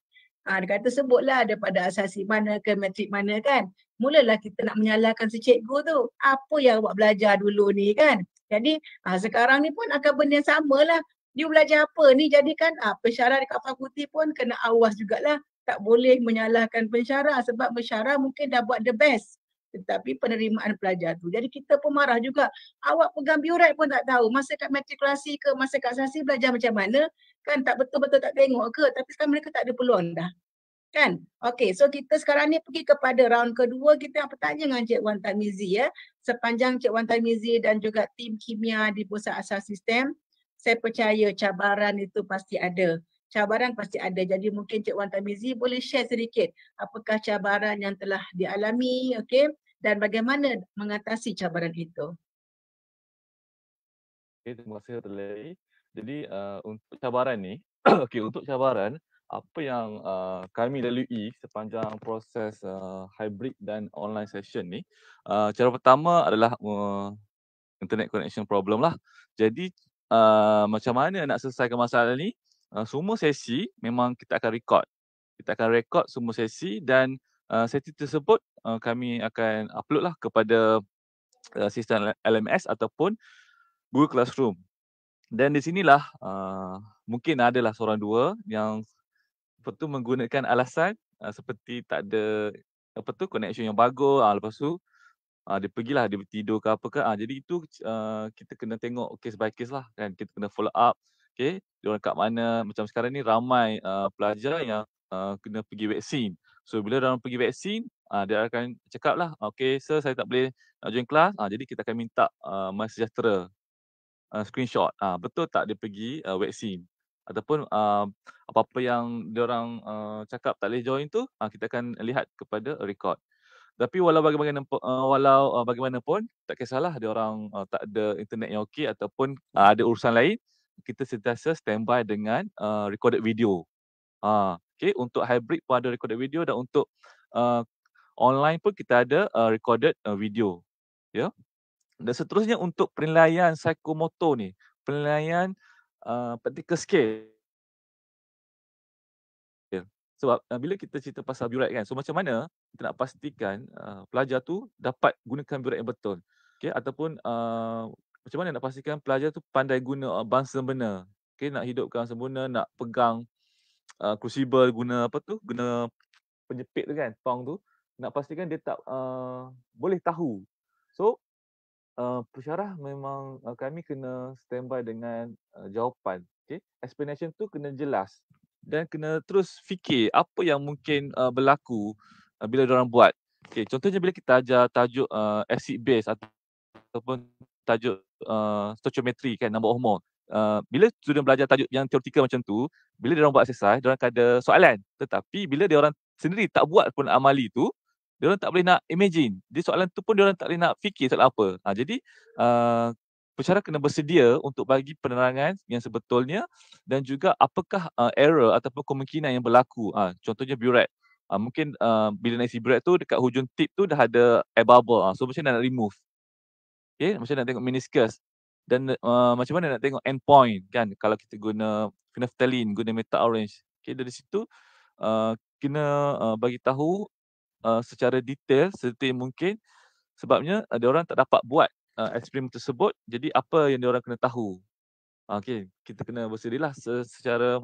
Dia kata sebutlah daripada asasi mana ke matrik mana kan. Mulalah kita nak menyalahkan si cikgu tu. Apa yang awak belajar dulu ni kan. Jadi sekarang ni pun akan benda yang sama lah. Dia belajar apa ni, jadi kan pensyarah dekat fakulti pun kena awas jugalah. Tak boleh menyalahkan pensyarah sebab pensyarah mungkin dah buat the best. Tetapi penerimaan pelajar tu. Jadi kita pun marah juga. Awak pegang biurat pun tak tahu. Masa kat matrikulasi ke, masa kat asasi belajar macam mana. Kan tak betul-betul tak tengok ke. Tapi sekarang mereka tak ada peluang dah. Kan? Okey, so kita sekarang ni pergi kepada round kedua. Kita bertanya dengan Cik Wan Tamizi ya. Sepanjang Cik Wan Tamizi dan juga tim kimia di Pusat Asas Sistem, saya percaya cabaran itu pasti ada. Cabaran pasti ada. Jadi mungkin Cik Wan Tamizi boleh share sedikit apakah cabaran yang telah dialami, okey, dan bagaimana mengatasi cabaran itu. Okay, terima kasih Dr. Larry. Jadi untuk cabaran ni, okay, untuk cabaran, apa yang kami lalui sepanjang proses hybrid dan online session ni, cara pertama adalah internet connection problem lah. Jadi macam mana nak selesaikan masalah ni? Semua sesi memang kita akan record. Kita akan record semua sesi dan sesi tersebut kami akan upload lah kepada sistem LMS ataupun Google Classroom. Dan di sinilah mungkin adalah seorang dua yang menggunakan alasan seperti tak ada connection yang bagus, lepas tu dia pergilah, dia tidur ke apa ke. Jadi itu kita kena tengok case by case lah kan, kita kena follow up. Okay, diorang kat mana, macam sekarang ni ramai pelajar yang kena pergi vaksin. So bila diorang pergi vaksin, dia akan cakap lah, okay sir, saya tak boleh join kelas. Jadi kita akan minta MySejahtera screenshot. Betul tak dia pergi vaksin? Ataupun apa-apa yang diorang cakap tak boleh join tu, kita akan lihat kepada record. Tapi walau bagaimanapun, tak kisahlah diorang tak ada internet yang okey ataupun ada urusan lain, kita sentiasa standby dengan recorded video. Okay, untuk hybrid pun ada recorded video dan untuk online pun kita ada recorded video. Ya. Dan seterusnya untuk penilaian psikomotor ni, penilaian practical skill. Sebab bila kita cerita pasal biurat kan, so macam mana kita nak pastikan pelajar tu dapat gunakan biurat yang betul. Okay, ataupun macam mana nak pastikan pelajar tu pandai guna bangsa sempurna. Okay, nak hidupkan sempurna, nak pegang crucible, guna guna penjepit tu kan, tong tu. Nak pastikan dia tak boleh tahu. So pensyarah memang kami kena standby dengan jawapan. Okay, explanation tu kena jelas dan kena terus fikir apa yang mungkin berlaku bila diorang buat. Okay, contohnya bila kita ajar tajuk acid base ataupun tajuk stoichiometry kan, nombor hormon. Bila student belajar tajuk yang teoretikal macam tu, bila diorang buat exercise, diorang akan ada soalan. Tetapi bila diorang sendiri tak buat pun amali tu, diorang tak boleh nak imagine. Di soalan tu pun diorang tak boleh nak fikir soalan apa. Jadi pensyarah kena bersedia untuk bagi penerangan yang sebetulnya dan juga apakah error ataupun kemungkinan yang berlaku. Contohnya burette. Mungkin bila nak isi burette tu dekat hujung tip tu dah ada air bubble. So macam mana nak remove? Okay, macam mana nak tengok meniscus dan macam mana nak tengok endpoint kan kalau kita guna phenolphthalein, guna meta orange. Okay, dari situ kena bagi tahu secara detail sedetil mungkin sebabnya dia orang tak dapat buat eksperimen tersebut. Jadi apa yang dia orang kena tahu? Okey, kita kena bersedialah secara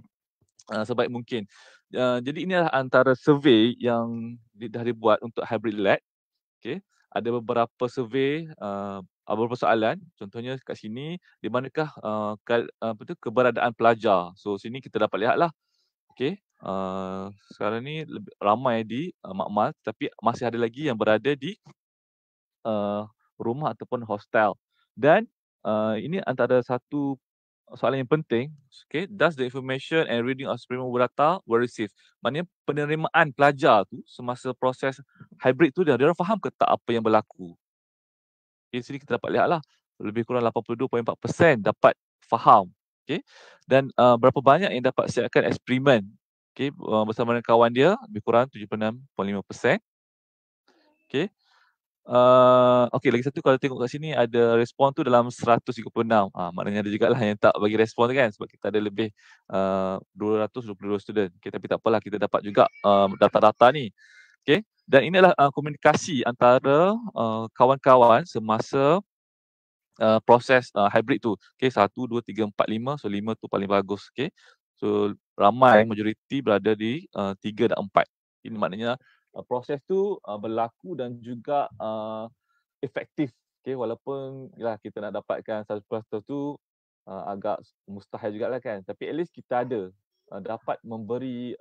sebaik mungkin. Jadi inilah antara survey yang dah dibuat untuk hybrid lab. Okey, ada beberapa survey beberapa soalan. Contohnya kat sini di manakah keberadaan pelajar. So sini kita dapat lihatlah. Okey, sekarang ni lebih ramai di makmal tapi masih ada lagi yang berada di rumah ataupun hostel. Dan ini antara satu soalan yang penting. Okay, does the information and reading of experimental data were received? Maknanya penerimaan pelajar tu semasa proses hybrid tu dia orang faham ke tak apa yang berlaku? Okay, sini kita dapat lihatlah lebih kurang 82.4% dapat faham. Okay, dan berapa banyak yang dapat siapkan eksperimen okay, bersama dengan kawan dia lebih kurang 76.5%. Okay. Okey, lagi satu kalau tengok kat sini ada respon tu dalam 136. Maknanya ada jugalah yang tak bagi respon tu kan sebab kita ada lebih 222 student. Okay, tapi tak apalah kita dapat juga data-data ni. Okey, dan inilah komunikasi antara kawan-kawan semasa proses hybrid tu. Okey, 1 2 3 4 5. So 5 tu paling bagus. Okey. So ramai majoriti berada di 3 dan 4. Ini maknanya proses tu berlaku dan juga efektif. Okay, walaupun yalah, kita nak dapatkan 100% tu agak mustahil jugalah kan. Tapi at least kita ada dapat memberi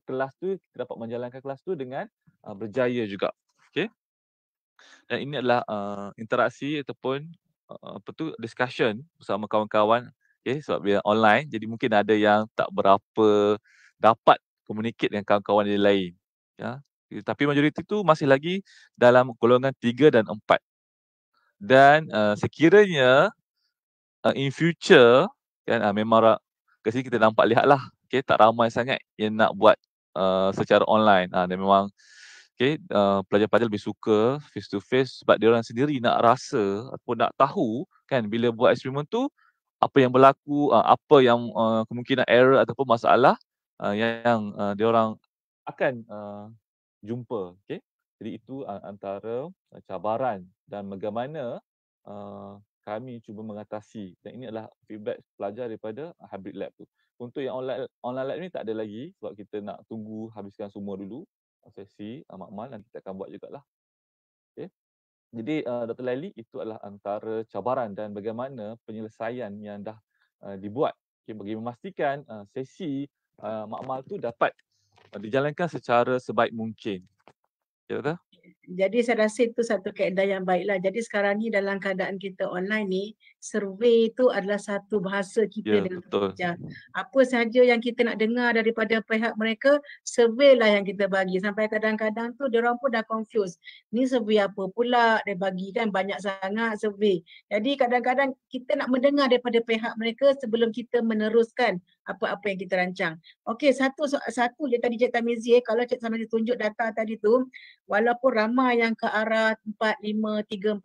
kelas tu, kita dapat menjalankan kelas tu dengan berjaya juga. Okay. Dan ini adalah interaksi ataupun discussion bersama kawan-kawan. Okay, sebab dia online, jadi mungkin ada yang tak berapa dapat communicate dengan kawan-kawan yang lain. Ya, tapi majoriti tu masih lagi dalam golongan 3 dan 4. Dan sekiranya in future kan memang kat sini kita nampak lihatlah okey tak ramai sangat yang nak buat secara online. Dan memang okey pelajar-pelajar lebih suka face to face sebab dia orang sendiri nak rasa ataupun nak tahu kan bila buat eksperimen tu apa yang berlaku, apa yang kemungkinan error ataupun masalah yang dia orang akan jumpa. Okey. Jadi itu antara cabaran dan bagaimana kami cuba mengatasi, dan ini adalah feedback pelajar daripada hybrid lab tu. Untuk yang online lab ni tak ada lagi sebab kita nak tunggu habiskan semua dulu sesi makmal dan kita akan buat jugalah. Okey. Jadi Dr. Laili, itu adalah antara cabaran dan bagaimana penyelesaian yang dah dibuat bagi memastikan sesi makmal tu dapat dijalankan secara sebaik mungkin. Ya, Doktor? Jadi saya rasa itu satu kaedah yang baiklah. Jadi sekarang ni dalam keadaan kita online ni, survey itu adalah satu bahasa kita dengan pelajar. Apa sahaja yang kita nak dengar daripada pihak mereka, survey lah yang kita bagi. Sampai kadang-kadang tu diorang pun dah confused. Ni survey apa pula dia bagi kan, banyak sangat survey. Jadi kadang-kadang kita nak mendengar daripada pihak mereka sebelum kita meneruskan apa-apa yang kita rancang. Okey, satu je tadi Cik Tamizi, kalau Cik Tamizi tunjuk data tadi tu, walaupun ramai yang ke arah 3-4-5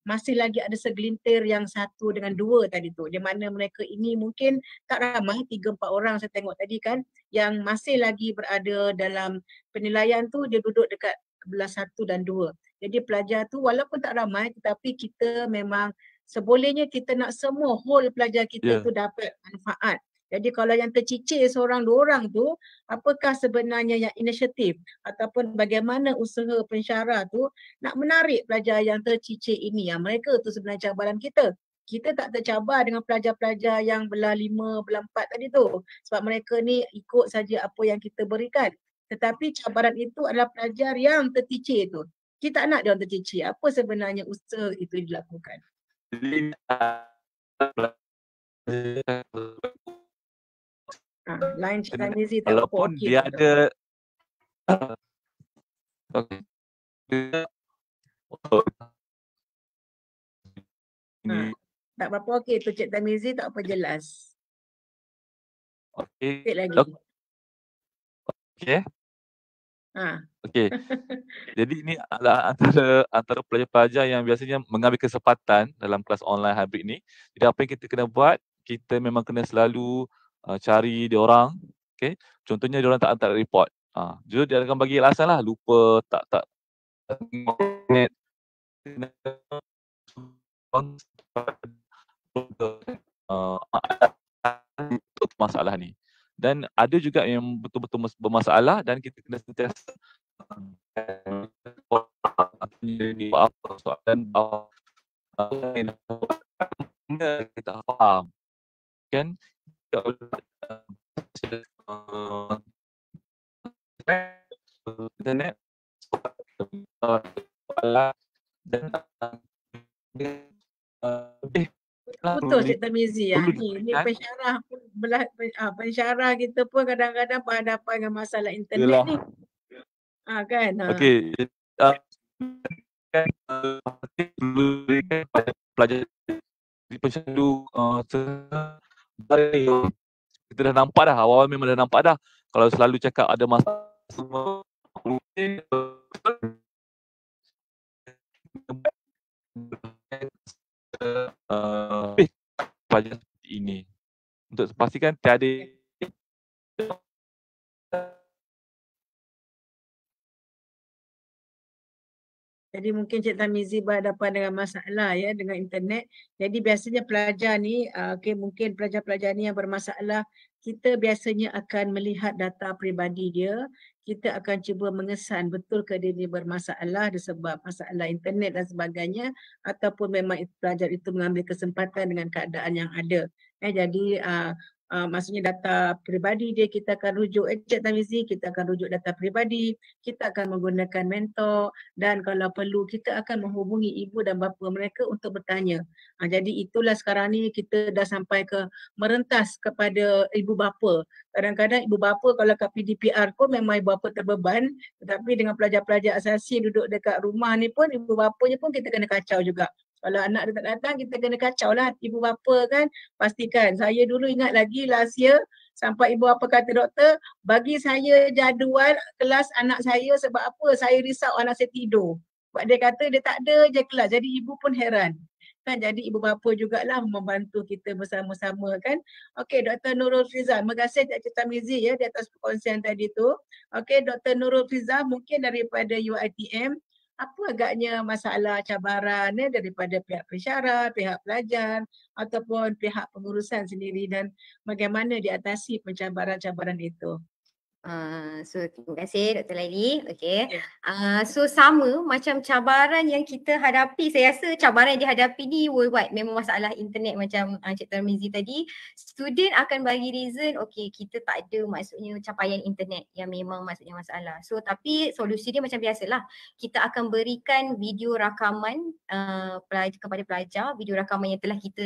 masih lagi ada segelintir yang 1 dengan 2 tadi tu. Di mana mereka ini mungkin tak ramai, 3-4 orang saya tengok tadi kan, yang masih lagi berada dalam penilaian tu dia duduk dekat belah 1 dan 2. Jadi pelajar tu walaupun tak ramai tetapi kita memang sebolehnya kita nak semua whole pelajar kita tu dapat manfaat. Jadi kalau yang tercicir seorang dua orang tu, apakah sebenarnya yang inisiatif ataupun bagaimana usaha pensyarah tu nak menarik pelajar yang tercicir ini. Mereka tu sebenarnya cabaran kita. Kita tak tercabar dengan pelajar-pelajar yang belah 5, belah 4 tadi tu. Sebab mereka ni ikut saja apa yang kita berikan. Tetapi cabaran itu adalah pelajar yang tercicir tu. Kita tak nak dia orang tercicir. Apa sebenarnya usaha itu dilakukan? Line Cik Tamizi tak walaupun okey. dia ada ini. Tak apa-apa, okey tu Cik Tamizi tak apa jelas. Okey. Sikit lagi. Okey. Ha. Okey. Jadi ini adalah antara pelajar-pelajar yang biasanya mengambil kesempatan dalam kelas online hybrid ni. Jadi apa yang kita kena buat, kita memang kena selalu cari dia orang. Okey. Contohnya dia orang tak hantar report. Jadi dia akan bagi alasan lah, lupa tak net. Untuk masalah ni. Dan ada juga yang betul-betul bermasalah dan kita kena sentiasa apa soalan kita faham kan internet dan Putus Cik Tamizi ya. perlu Ni pensyarah pun pensyarah kita pun kadang-kadang berhadapan dengan masalah internet ni. Kan. Okey. Kan pada pelajar di pencandu kita dah nampak dah, awal-awal memang dah nampak dah. Kalau selalu cakap ada masalah pelajar seperti ini untuk pastikan tiada Jadi mungkin Cik Tamizi berhadapan dengan masalah ya dengan internet. Jadi biasanya pelajar ni, mungkin pelajar-pelajar ni yang bermasalah, kita biasanya akan melihat data peribadi dia. Kita akan cuba mengesan betul ke dia ni bermasalah disebab masalah internet dan sebagainya, ataupun memang pelajar itu mengambil kesempatan dengan keadaan yang ada. Jadi maksudnya data peribadi dia kita akan rujuk, Cik Tamizi, kita akan rujuk data peribadi, kita akan menggunakan mentor dan kalau perlu kita akan menghubungi ibu dan bapa mereka untuk bertanya. Jadi itulah sekarang ni kita dah sampai ke merentas kepada ibu bapa. Kadang-kadang ibu bapa kalau kat PDPR pun memang ibu bapa terbeban, tetapi dengan pelajar-pelajar asasi duduk dekat rumah ni pun ibu bapanya pun kita kena kacau juga. Kalau anak dia tak datang, kita kena kacau lah ibu bapa kan. Pastikan. Saya dulu ingat lagi last year, sampai ibu bapa kata doktor, bagi saya jadual kelas anak saya sebab apa? Saya risau anak saya tidur. Sebab dia kata dia tak ada je kelas. Jadi ibu pun heran. Kan jadi ibu bapa jugalah membantu kita bersama-sama kan. Okey, Dr. Nurul Fizal. Terima kasih Cik Tamizi ya di atas perkongsian tadi tu. Okey, Dr. Nurul Fizal mungkin daripada UiTM, apa agaknya masalah cabaran daripada pihak pensyarah, pihak pelajar ataupun pihak pengurusan sendiri dan bagaimana diatasi pencabaran-cabaran itu? So terima kasih Dr. Laili. Okay. So sama macam cabaran yang kita hadapi, saya rasa cabaran yang dihadapi ni worldwide, memang masalah internet macam Cik Tamizi tadi. Student akan bagi reason, okay kita tak ada maksudnya capaian internet yang memang maksudnya masalah. So tapi solusi dia macam biasalah, kita akan berikan video rakaman kepada pelajar, video rakaman yang telah kita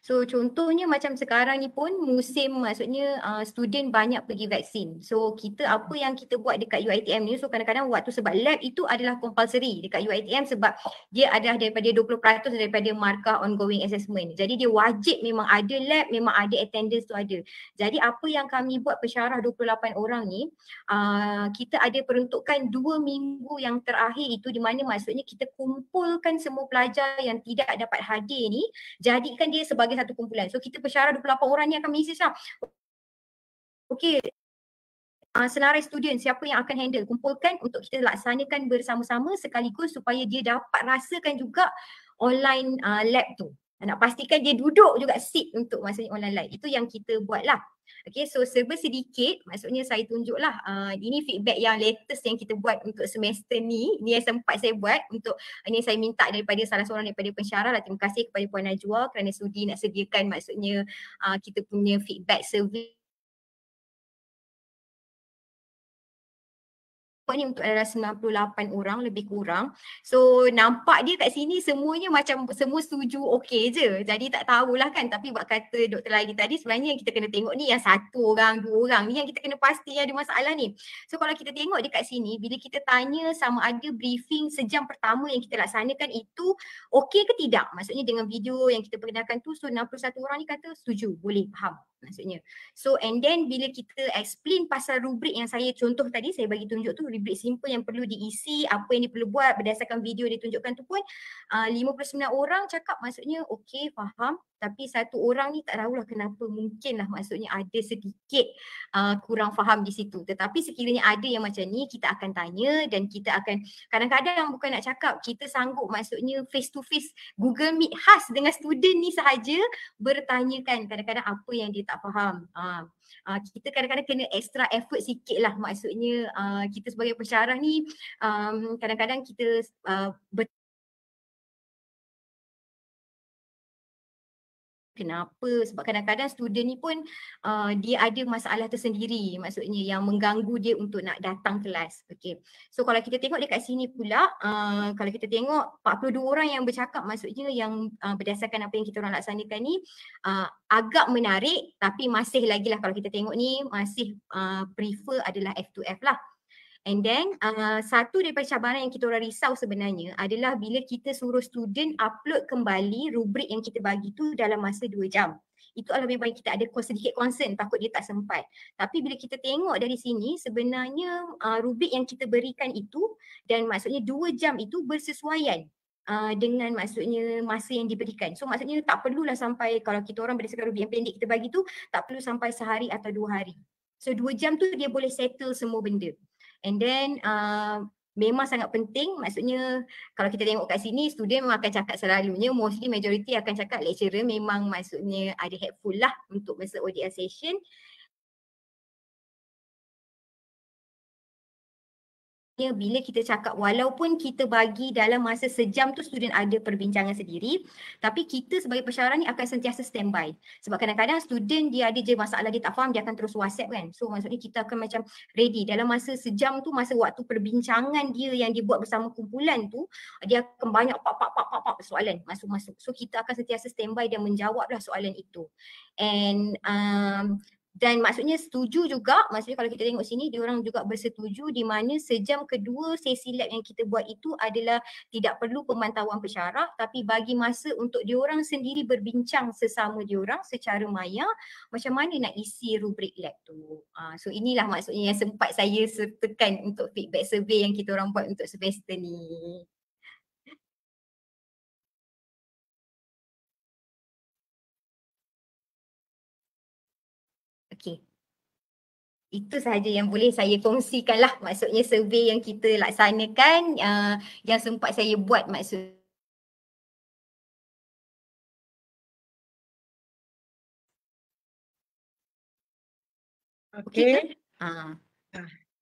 So contohnya macam sekarang ni pun musim maksudnya student banyak pergi vaksin. So kita apa yang kita buat dekat UiTM ni, so kadang-kadang waktu sebab lab itu adalah compulsory dekat UiTM sebab dia adalah daripada 20% daripada markah ongoing assessment. Jadi dia wajib memang ada lab, memang ada attendance tu ada. Jadi apa yang kami buat pensyarah 28 orang ni, kita ada peruntukan 2 minggu yang terakhir itu di mana maksudnya kita kumpulkan semua pelajar yang tidak dapat hadir ni, jadikan dia sebagai satu kumpulan. So kita pensyarah 28 orang ni akan mengisi lah. Okey, senarai student siapa yang akan handle, kumpulkan untuk kita laksanakan bersama-sama sekaligus supaya dia dapat rasakan juga online lab tu. Nak pastikan dia duduk juga sit untuk maksudnya online lab. Itu yang kita buat lah. Okay, so serba sedikit, maksudnya saya tunjuklah ini feedback yang latest yang kita buat untuk semester ni. Ini yang sempat saya buat untuk, ini saya minta daripada salah seorang daripada pensyarah lah. Terima kasih kepada Puan Najwa kerana sudi nak sediakan maksudnya kita punya feedback survey ni untuk adalah 98 orang lebih kurang. So nampak dia kat sini semuanya macam semua setuju okey je. Jadi tak tahulah kan, tapi buat kata Dr. Lagi tadi sebenarnya yang kita kena tengok ni yang 1 orang, 2 orang ni yang kita kena pasti ada masalah ni. So kalau kita tengok dekat sini, bila kita tanya sama ada briefing sejam pertama yang kita laksanakan itu okey ke tidak, maksudnya dengan video yang kita perkenalkan tu, so 61 orang ni kata setuju, boleh, faham maksudnya. So and then bila kita explain pasal rubrik yang saya contoh tadi, saya bagi tunjuk tu rubrik simple yang perlu diisi, apa yang dia perlu buat berdasarkan video ditunjukkan tu pun 59 orang cakap maksudnya okey, faham. Tapi 1 orang ni tak tahulah kenapa, mungkinlah maksudnya ada sedikit kurang faham di situ. Tetapi sekiranya ada yang macam ni, kita akan tanya dan kita akan kadang-kadang bukan nak cakap, kita sanggup maksudnya face to face Google Meet khas dengan student ni sahaja bertanyakan kadang-kadang apa yang dia tak faham. Kita kadang-kadang kena extra effort sikit lah, maksudnya kita sebagai pensyarah ni kadang-kadang kita kenapa? Sebab kadang-kadang student ni pun dia ada masalah tersendiri, maksudnya yang mengganggu dia untuk nak datang kelas. Okay. So kalau kita tengok dekat sini pula, kalau kita tengok 42 orang yang bercakap, maksudnya yang berdasarkan apa yang kita orang laksanakan ni agak menarik, tapi masih lagi lah kalau kita tengok ni masih prefer adalah F2F lah. And then satu daripada cabaran yang kita orang risau sebenarnya adalah bila kita suruh student upload kembali rubrik yang kita bagi tu dalam masa 2 jam. Itu adalah memang kita ada sedikit concern, takut dia tak sempat. Tapi bila kita tengok dari sini, sebenarnya rubrik yang kita berikan itu dan maksudnya 2 jam itu bersesuaian dengan maksudnya masa yang diberikan. So maksudnya tak perlulah sampai, kalau kita orang berdasarkan rubrik yang pendek kita bagi tu, tak perlu sampai sehari atau 2 hari. So 2 jam tu dia boleh settle semua benda. And then memang sangat penting, maksudnya kalau kita tengok kat sini, student memang akan cakap selalunya, mostly majority akan cakap lecturer memang maksudnya ada helpful lah untuk masa ODR session. Bila kita cakap walaupun kita bagi dalam masa sejam tu student ada perbincangan sendiri, tapi kita sebagai pensyarah ni akan sentiasa standby. Sebab kadang-kadang student dia ada je masalah, dia tak faham, dia akan terus WhatsApp kan. So maksudnya kita akan macam ready dalam masa sejam tu, masa waktu perbincangan dia yang dibuat bersama kumpulan tu, dia akan banyak pak soalan masuk-masuk. So kita akan sentiasa standby dan menjawablah soalan itu. And dan maksudnya setuju juga, maksudnya kalau kita tengok sini, diorang juga bersetuju di mana sejam kedua sesi lab yang kita buat itu adalah tidak perlu pemantauan pensyarah, tapi bagi masa untuk diorang sendiri berbincang sesama diorang secara maya macam mana nak isi rubrik lab tu. So inilah maksudnya yang sempat saya sertakan untuk feedback survey yang kita orang buat untuk semester ni. Okay. Itu sahaja yang boleh saya kongsikan lah, maksudnya survey yang kita laksanakan yang sempat saya buat maksud. Okey.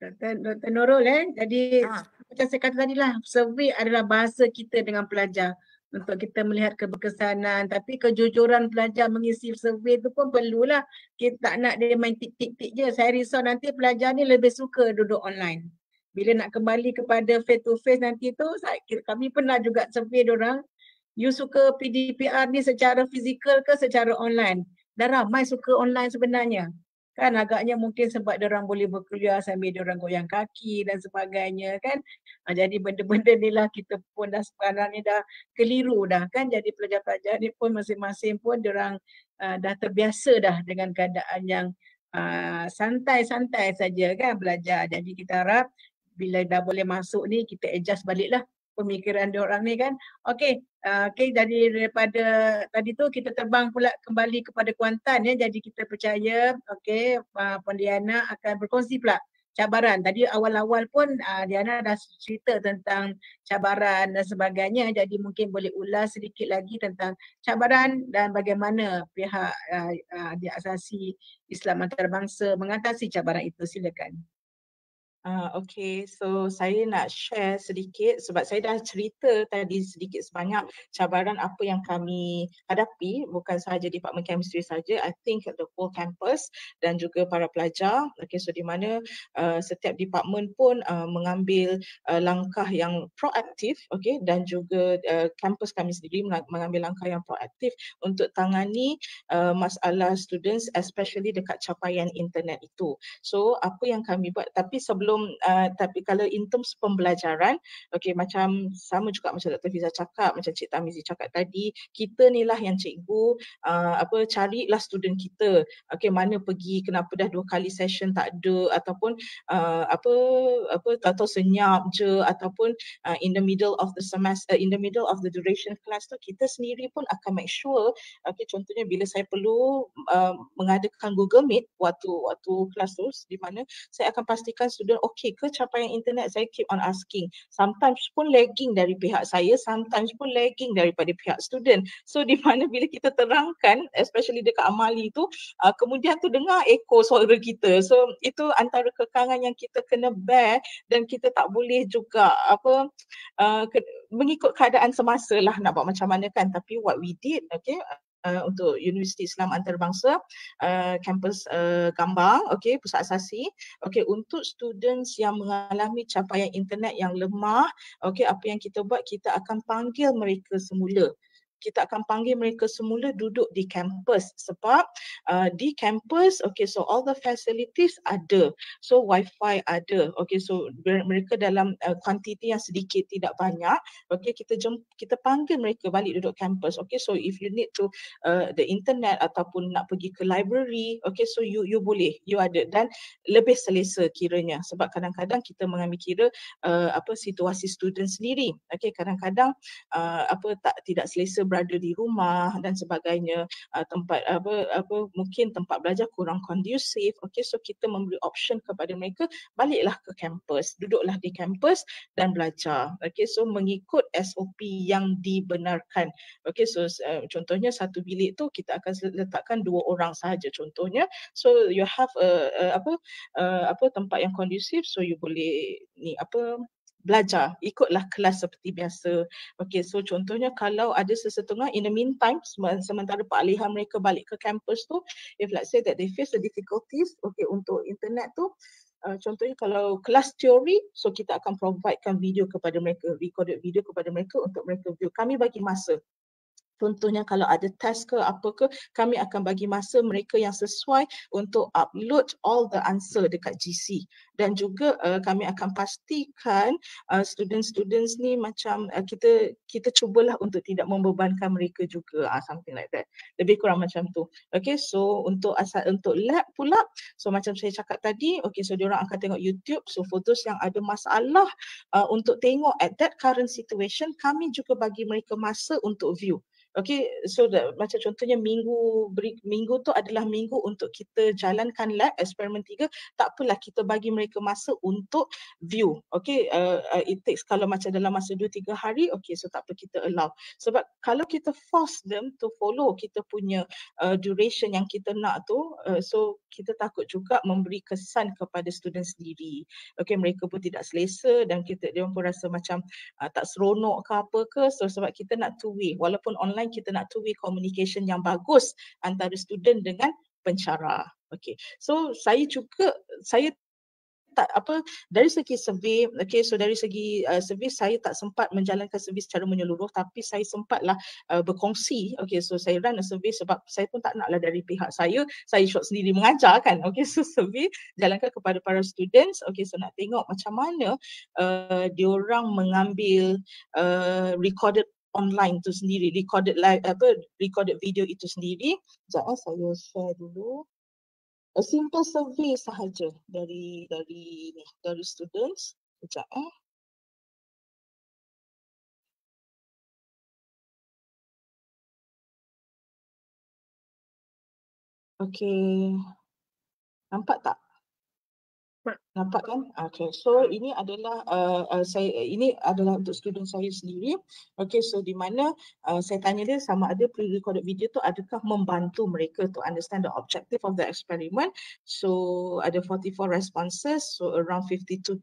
Dr. Nurul jadi macam saya kata tadi lah, survey adalah bahasa kita dengan pelajar untuk kita melihat keberkesanan, tapi kejujuran pelajar mengisi survey tu pun perlulah. Kita tak nak dia main tik-tik-tik je. Saya risau nanti pelajar ni lebih suka duduk online. Bila nak kembali kepada face to face nanti tu, kami pernah juga survey diorang, you suka PDPR ni secara fizikal ke secara online? Dah ramai suka online sebenarnya. Kan agaknya mungkin sebab diorang boleh berkuliah sambil diorang goyang kaki dan sebagainya kan. Jadi benda-benda ni lah kita pun dah sekarang ni dah keliru dah kan. Jadi pelajar-pelajar ni pun masing-masing pun diorang dah terbiasa dah dengan keadaan yang santai-santai saja kan belajar. Jadi kita harap bila dah boleh masuk ni kita adjust balik lah pemikiran diorang ni kan. Okey, jadi daripada tadi tu kita terbang pula kembali kepada Kuantan ya. Jadi kita percaya okey Puan Diana akan berkongsi pula cabaran. Tadi awal-awal pun Diana dah cerita tentang cabaran dan sebagainya. Jadi mungkin boleh ulas sedikit lagi tentang cabaran dan bagaimana pihak di Asasi Islam Antarabangsa mengatasi cabaran itu. Silakan. Okay, so saya nak share sedikit sebab saya dah cerita tadi sedikit sebanyak cabaran apa yang kami hadapi, bukan sahaja Department Chemistry saja, I think the whole campus dan juga para pelajar. Okay, so di mana setiap department pun mengambil langkah yang proaktif, okay, dan juga kampus kami sendiri mengambil langkah yang proaktif untuk tangani masalah students especially dekat capaian internet itu. So apa yang kami buat, tapi tapi kalau in terms pembelajaran, okay, macam sama juga macam Dr. Fiza cakap, macam Cik Tamizi cakap tadi, kita ni lah yang cikgu carilah student kita, okay, mana pergi, kenapa dah 2 kali session tak ada, ataupun atau senyap je, ataupun in the middle of the semester, in the middle of the duration class tu, kita sendiri pun akan make sure, okay, contohnya bila saya perlu mengadakan Google Meet waktu kelas tu, di mana saya akan pastikan student okey ke capaian internet, saya keep on asking. Sometimes pun lagging dari pihak saya, sometimes pun lagging daripada pihak student. So di mana bila kita terangkan, especially dekat Amali tu, kemudian tu dengar echo suara kita. So itu antara kekangan yang kita kena bear dan kita tak boleh juga mengikut keadaan semasa lah nak buat macam mana kan. Tapi what we did, okay, untuk Universiti Islam Antarabangsa, kampus Gambang, okay, Pusat Asasi, okay, untuk students yang mengalami capaian internet yang lemah, okay, apa yang kita buat, kita akan panggil mereka semula. Kita akan panggil mereka semula duduk di kampus sebab di kampus, okay, so all the facilities ada, so wifi ada, okay, so mereka dalam kuantiti yang sedikit tidak banyak, okay, kita panggil mereka balik duduk kampus, okay, so if you need to the internet ataupun nak pergi ke library, okay, so you boleh, you ada, dan lebih selesa kiranya sebab kadang-kadang kita mengambil kira situasi student sendiri, okay, kadang-kadang tidak selesa berada di rumah dan sebagainya, tempat mungkin tempat belajar kurang kondusif, okay, so kita memberi option kepada mereka baliklah ke kampus, duduklah di kampus dan belajar, okay, so mengikut SOP yang dibenarkan, okay, so contohnya satu bilik tu kita akan letakkan 2 orang sahaja contohnya, so you have tempat yang kondusif, so you boleh belajar, ikutlah kelas seperti biasa. Okay, so contohnya kalau ada sesetengah in the meantime, sementara peralihan mereka balik ke kampus tu, if let's say that they face the difficulties, okay, untuk internet tu, contohnya kalau kelas teori, so kita akan providekan video kepada mereka, recorded video kepada mereka untuk mereka view. Kami bagi masa. Contohnya kalau ada test ke apa ke, kami akan bagi masa mereka yang sesuai untuk upload all the answer dekat GC. Dan juga kami akan pastikan students ni macam kita cubalah untuk tidak membebankan mereka juga, something like that. Lebih kurang macam tu. Okay, so untuk lab pula, so macam saya cakap tadi, okay, so diorang akan tengok YouTube. So for those yang ada masalah untuk tengok at that current situation, kami juga bagi mereka masa untuk view. Okay, so macam contohnya minggu tu adalah minggu untuk kita jalankan lab eksperimen 3, tak apalah kita bagi mereka masa untuk view. Okay, it takes, kalau macam dalam masa 2-3 hari, okay, so tak apa kita allow. Sebab kalau kita force them to follow kita punya duration yang kita nak tu, so kita takut juga memberi kesan kepada student sendiri. Okay, mereka pun tidak selesa dan dia pun rasa macam tak seronok ke apa ke, so sebab kita nak two way, walaupun online kita nak two way communication yang bagus antara student dengan pencara. Okay, so saya tak dari segi survey, okay, so dari segi survey saya tak sempat menjalankan survey secara menyeluruh, tapi saya sempatlah berkongsi, okay, so saya run a survey sebab saya pun tak naklah dari pihak saya short sendiri mengajar kan, okay, so survey jalankan kepada para students, okay, so nak tengok macam mana diorang mengambil recorded online tu sendiri, recorded video itu sendiri. Sekejap saya share dulu. A simple survey sahaja dari students. Sekejap Okay. Nampak tak? Nampak kan? Okay, so ini adalah ini adalah untuk student saya sendiri. Okay, so di mana saya tanya dia sama ada pre-recorded video tu adakah membantu mereka to understand the objective of the experiment. So ada 44 responses, so around 52%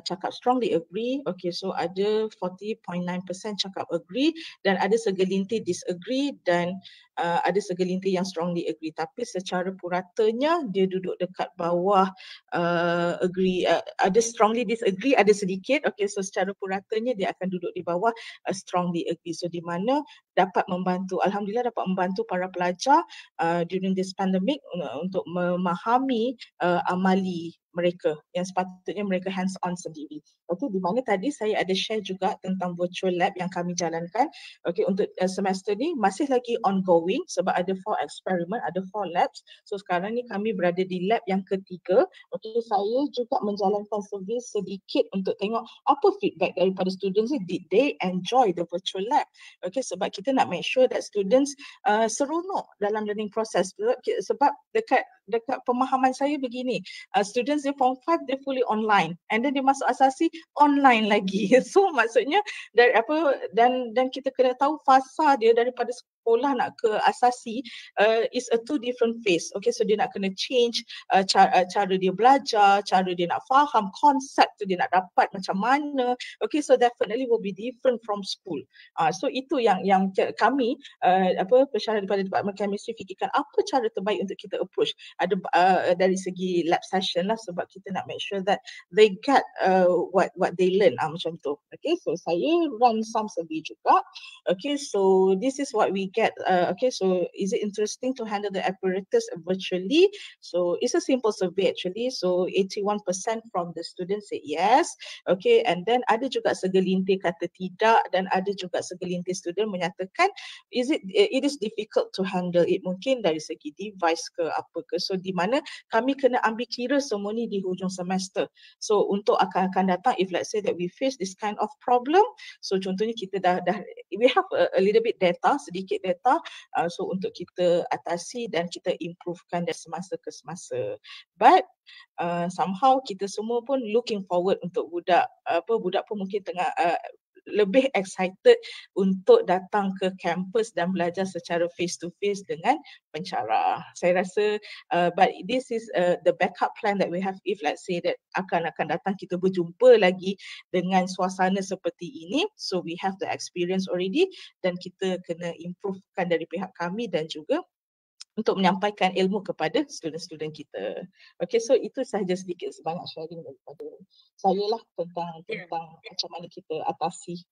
cakap strongly agree. Okay, so ada 40.9% cakap agree dan ada segelintir disagree dan ada segelintir yang strongly agree. Tapi secara puratanya dia duduk dekat bawah agree, ada strongly disagree, ada sedikit. Okay, so secara puratanya dia akan duduk di bawah strongly agree. So di mana dapat membantu, alhamdulillah dapat membantu para pelajar during this pandemic untuk memahami amali mereka yang sepatutnya mereka hands on sendiri. Okay, di mana tadi saya ada share juga tentang virtual lab yang kami jalankan. Okay, untuk semester ni masih lagi ongoing sebab ada 4 eksperimen, ada 4 labs. So sekarang ni kami berada di lab yang ketiga. Okay, saya juga menjalankan survey sedikit untuk tengok apa feedback daripada students ni, did they enjoy the virtual lab. Okay, sebab kita nak make sure that students seronok dalam learning process. Sebab dekat pemahaman saya begini, students dia form 5 dia fully online and then dia masuk asasi online lagi. So maksudnya dari dan kita kena tahu fasa dia daripada sekolah nak ke asasi is a 2 different phase. Okay, so dia nak kena change cara dia belajar, cara dia nak faham konsep tu dia nak dapat macam mana. Okay, so definitely will be different from school. So itu yang kami pesara daripada Department Chemistry fikirkan apa cara terbaik untuk kita approach. Ada dari segi lab session lah sebab kita nak make sure that they get what they learn macam tu. Okay, so saya run some survey juga. Okay, so this is what we get. Okay, so is it interesting to handle the apparatus virtually? So it's a simple survey actually. So 81% from the students say yes. Okay, and then ada juga segelintir kata tidak dan ada juga segelintir student menyatakan it is difficult to handle it, mungkin dari segi device ke apa ke. So di mana kami kena ambil kira semua ni di hujung semester. So untuk akan datang, if let's say that we face this kind of problem, so contohnya kita dah we have a little bit data, sedikit data, so untuk kita atasi dan kita improvekan dari semasa ke semasa. But somehow kita semua pun looking forward untuk budak pun mungkin tengah lebih excited untuk datang ke kampus dan belajar secara face to face dengan pencara. Saya rasa but this is the backup plan that we have if let's say that akan datang kita berjumpa lagi dengan suasana seperti ini. So we have the experience already dan kita kena improvekan dari pihak kami dan juga untuk menyampaikan ilmu kepada student-student kita. Okay, so itu sahaja sedikit sebanyak sharing daripada saya lah tentang macam mana kita atasi.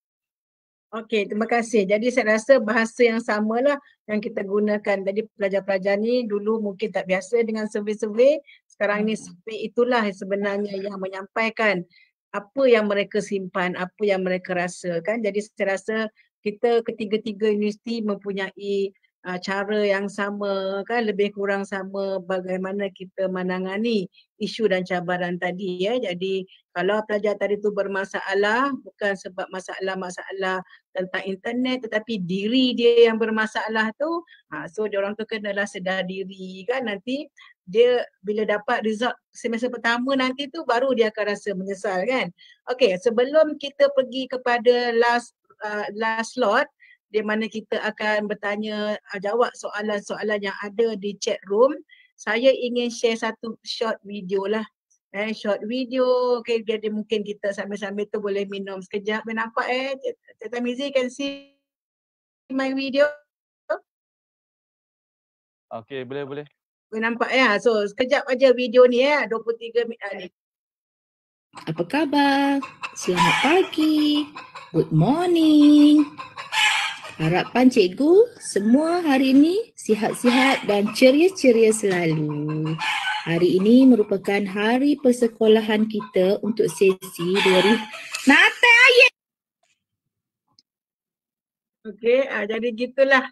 Okey, terima kasih. Jadi saya rasa bahasa yang samalah yang kita gunakan. Jadi pelajar-pelajar ni dulu mungkin tak biasa dengan survey-survey. Sekarang ni survey itulah sebenarnya yang menyampaikan apa yang mereka simpan, apa yang mereka rasa kan. Jadi saya rasa kita ketiga-tiga universiti mempunyai cara yang sama kan, lebih kurang sama bagaimana kita menangani isu dan cabaran tadi ya. Jadi kalau pelajar tadi tu bermasalah bukan sebab masalah-masalah tentang internet tetapi diri dia yang bermasalah tu, so dia orang tu kenalah sedar diri kan. Nanti dia bila dapat result semester pertama nanti tu baru dia akan rasa menyesal kan. Okey, sebelum kita pergi kepada last slot di mana kita akan bertanya jawab soalan-soalan yang ada di chat room, saya ingin share satu short video lah. Short video, okay, jadi mungkin kita sambil-sambil tu boleh minum sekejap. Nampak Cik Tamizi can see my video? Okay, boleh. Nampak ya? So sekejap aja video ni 23 minit ni. Apa khabar? Selamat pagi. Good morning. Harapan cikgu semua hari ini sihat-sihat dan ceria-ceria selalu. Hari ini merupakan hari persekolahan kita untuk sesi 2000. Nate ayat. Okey, jadi gitulah.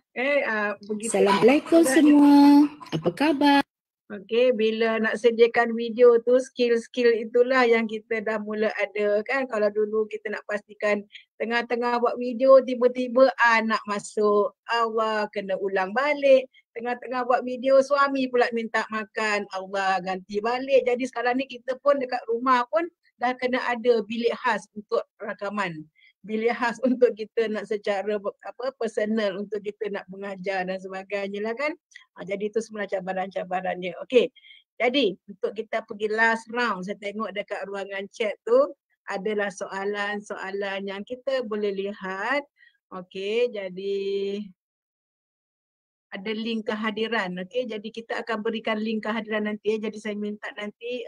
Begitu. Assalamualaikum semua. Apa khabar? Okey, bila nak sediakan video tu, skill-skill itulah yang kita dah mula ada kan. Kalau dulu kita nak pastikan tengah-tengah buat video, tiba-tiba anak masuk, awak kena ulang balik. Tengah-tengah buat video suami pula minta makan. Allah, ganti balik. Jadi sekarang ni kita pun dekat rumah pun dah kena ada bilik khas untuk rakaman. Bilik khas untuk kita nak secara personal untuk kita nak mengajar dan sebagainya lah kan. Jadi itu semua cabaran-cabarannya. Okey. Jadi untuk kita pergi last round, saya tengok dekat ruangan chat tu adalah soalan-soalan yang kita boleh lihat. Okey, jadi ada link kehadiran. Okey, jadi kita akan berikan link kehadiran nanti. Jadi saya minta nanti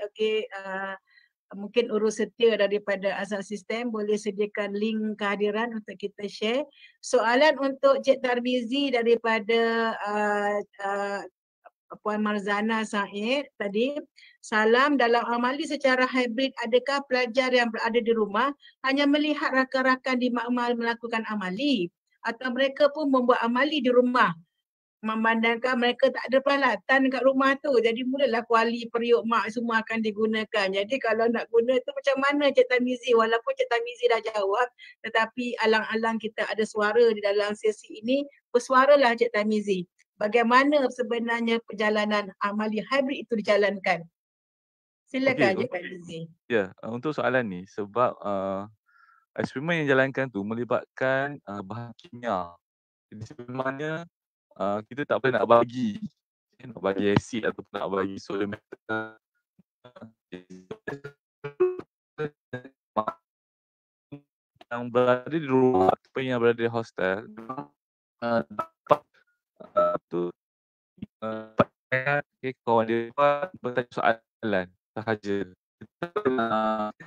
mungkin urus setia daripada asal sistem boleh sediakan link kehadiran untuk kita share. Soalan untuk Cik Tarmizi daripada Puan Marzana Said tadi. Salam, dalam amali secara hybrid, adakah pelajar yang berada di rumah hanya melihat rakan-rakan di makmal melakukan amali atau mereka pun membuat amali di rumah? Memandangkan mereka tak ada peralatan kat rumah tu. Jadi mulalah kuali, periuk, mak semua akan digunakan. Jadi kalau nak guna tu macam mana Cik Tarmizi? Walaupun Cik Tarmizi dah jawab, tetapi alang-alang kita ada suara di dalam sesi ini, bersuaralah Cik Tarmizi. Bagaimana sebenarnya perjalanan amali hybrid itu dijalankan? Silakan Cik Tarmizi. Ya, untuk soalan ni sebab eksperimen yang dijalankan tu melibatkan bahan kimia. Jadi sebenarnya kita tak boleh nak bagi asid ataupun nak bagi soda metal yang berada di rumah ataupun yang berada di hostel dapat tu kawan dia bertanya soalan sahaja. Kita nak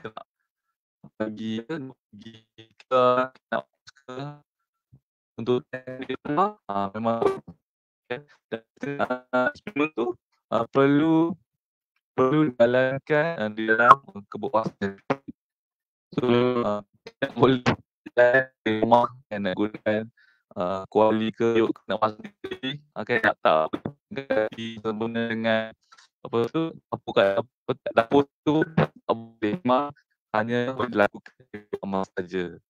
bagi kita nak untuk memang eksperimen tu perlu dijalankan di dalam kebuasan. So tidak boleh di rumah yang nak gunakan kuali ke yuk nak masuk sendiri nak tak sempurna dengan dapur tu tak boleh, memang hanya boleh dilakukan di rumah saja.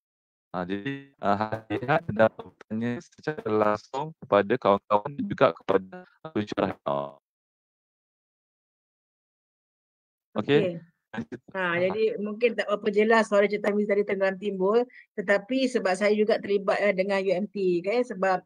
Jadi hadiah dapat bertanya secara langsung kepada kawan-kawan dan juga kepada pensyarah. Okey. Jadi mungkin tak apa jelas suara Cik Tarmizi tadi tengah timbul, tetapi sebab saya juga terlibat dengan UMT kan, sebab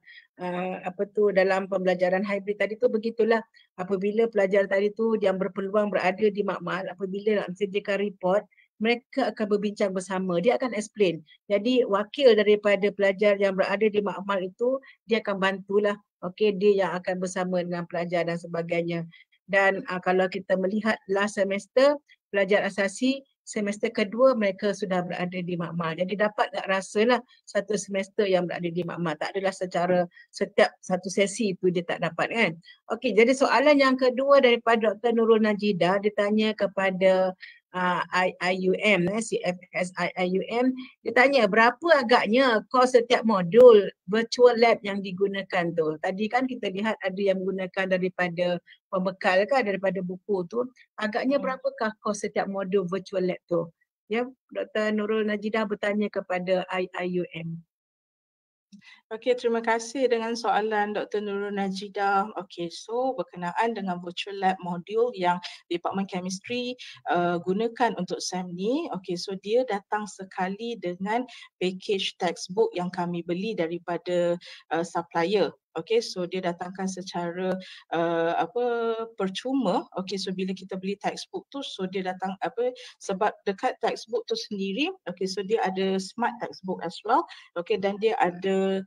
dalam pembelajaran hybrid tadi tu begitulah, apabila pelajar tadi tu yang berpeluang berada di makmal, apabila nak sediakan report, mereka akan berbincang bersama, dia akan explain. Jadi wakil daripada pelajar yang berada di makmal itu, dia akan bantulah, dia yang akan bersama dengan pelajar dan sebagainya. Dan kalau kita melihat last semester, pelajar asasi semester kedua mereka sudah berada di makmal. Jadi dapat tak rasalah satu semester yang berada di makmal. Tak adalah secara setiap satu sesi itu dia tak dapat kan. Okey, jadi soalan yang kedua daripada Dr. Nurul Najidah ditanya kepada IUM, CFS IUM, dia tanya berapa agaknya kos setiap modul virtual lab yang digunakan tu. Tadi kan kita lihat ada yang menggunakan daripada pembekal kan, daripada buku tu. Agaknya berapakah kos setiap modul virtual lab tu? Ya, Dr. Nurul Najidah bertanya kepada IUM. Okey, terima kasih dengan soalan Dr. Nurul Najidah. Okey, so berkenaan dengan virtual lab modul yang Department Chemistry gunakan untuk SEM ni, okey, so dia datang sekali dengan package textbook yang kami beli daripada supplier. Okey, so dia datangkan secara percuma. Okey, so bila kita beli textbook tu, so dia datang sebab dekat textbook tu sendiri, okey, so dia ada smart textbook as well. Okey, dan dia ada